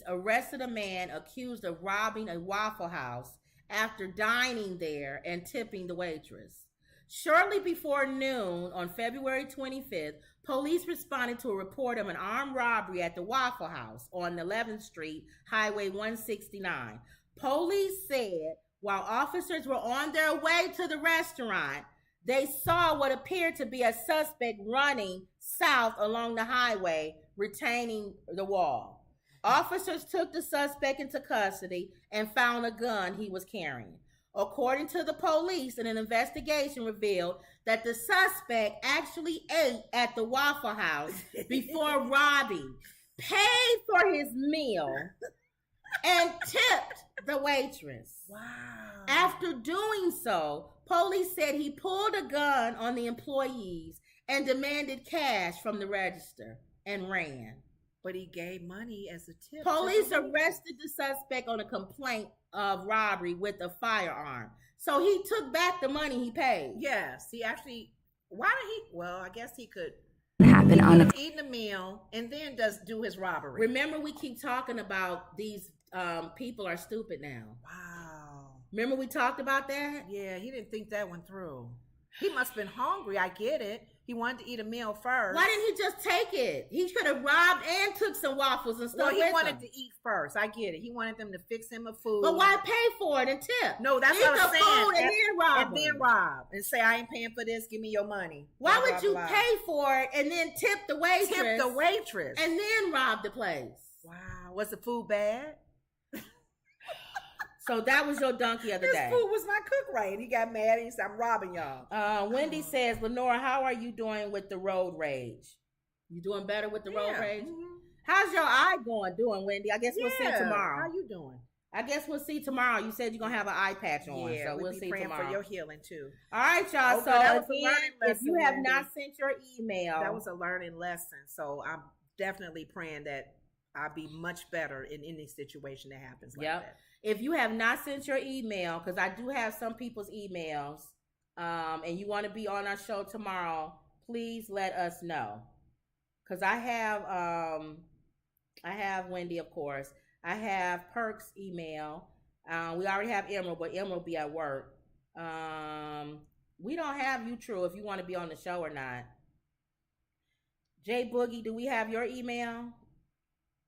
arrested a man accused of robbing a Waffle House after dining there and tipping the waitress. Shortly before noon on February 25th, police responded to a report of an armed robbery at the Waffle House on 11th Street, Highway 169. Police said while officers were on their way to the restaurant, they saw what appeared to be a suspect running south along the highway, retaining the wall. Officers took the suspect into custody and found a gun he was carrying. According to the police, an investigation revealed that the suspect actually ate at the Waffle House before robbing, paid for his meal, and tipped the waitress. Wow. After doing so, police said he pulled a gun on the employees and demanded cash from the register and ran. But he gave money as a tip. Police arrested the suspect on a complaint of robbery with a firearm. So he took back the money he paid. Yes, he actually. Why did he? Well, I guess he could happen on eating a meal and then do his robbery. Remember, we keep talking about these people are stupid now. Wow. Remember we talked about that? Yeah, he didn't think that one through. He must have been hungry. I get it. He wanted to eat a meal first. Why didn't he just take it? He could have robbed and took some waffles and stuff. Well, he wanted to eat first. I get it. He wanted them to fix him a food. But why pay for it and tip? No, that's what I'm saying. Food and then rob. And then rob. And say, I ain't paying for this. Give me your money. Why would you pay for it and then tip the waitress? Tip the waitress. And then rob the place. Wow. Was the food bad? So that was your donkey of the day. This food was not cooked right. And he got mad and he said, I'm robbing y'all. Wendy says, Lenora, how are you doing with the road rage? You doing better with the road rage? Mm-hmm. How's your eye doing, Wendy? I guess we'll see tomorrow. How you doing? I guess we'll see tomorrow. You said you're going to have an eye patch on. Yeah, so we'll see praying tomorrow. For your healing too. All right, y'all. Okay, so again, if you have not sent your email. That was a learning lesson. So I'm definitely praying that I'll be much better in any situation that happens like that. If you have not sent your email, because I do have some people's emails, and you want to be on our show tomorrow, please let us know. Because I have Wendy, of course. I have Perk's email. We already have Emerald, but Emerald will be at work. We don't have you, True, if you want to be on the show or not. Jay Boogie, do we have your email?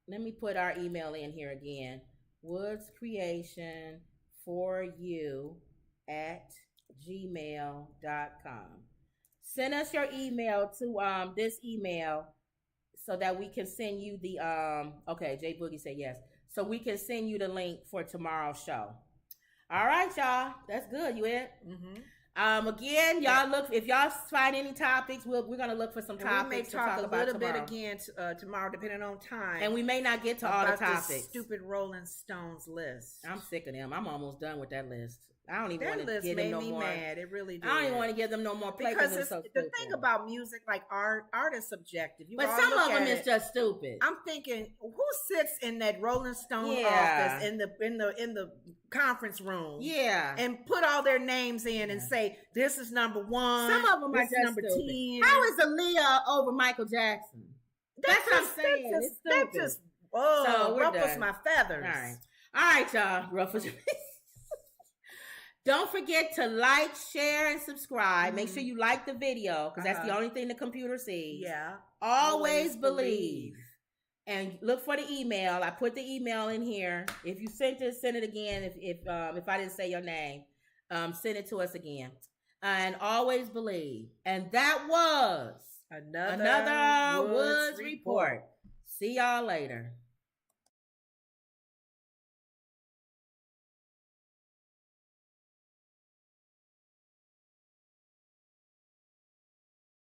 Let me put our email in here again. woodscreation4you@gmail.com. Send us your email to this email so that we can send you the okay, Jay Boogie said yes. So we can send you the link for tomorrow's show. All right, y'all. That's good. You in? Again, y'all look. If y'all find any topics, we're gonna look for some topics. We may talk a little bit again tomorrow, depending on time. And we may not get to all the topics. This stupid Rolling Stones list. I'm sick of them. I'm almost done with that list. I don't even want to give them no more. That list made me mad. It really did. I don't even want to give them no more play because the thing about music, like art is subjective. But some of them is just stupid. I'm thinking, who sits in that Rolling Stone office in the conference room? Yeah, and put all their names in and say this is number 1. Some of them are just number stupid. 10. How is Aaliyah over Michael Jackson? That's what I'm saying. That just ruffles my feathers. All right, y'all. Ruffles. Don't forget to like, share, and subscribe. Make sure you like the video because that's the only thing the computer sees. Yeah. Always believe. And look for the email. I put the email in here. If you sent it, send it again. If I didn't say your name, send it to us again. And always believe. And that was another Woods Report. See y'all later.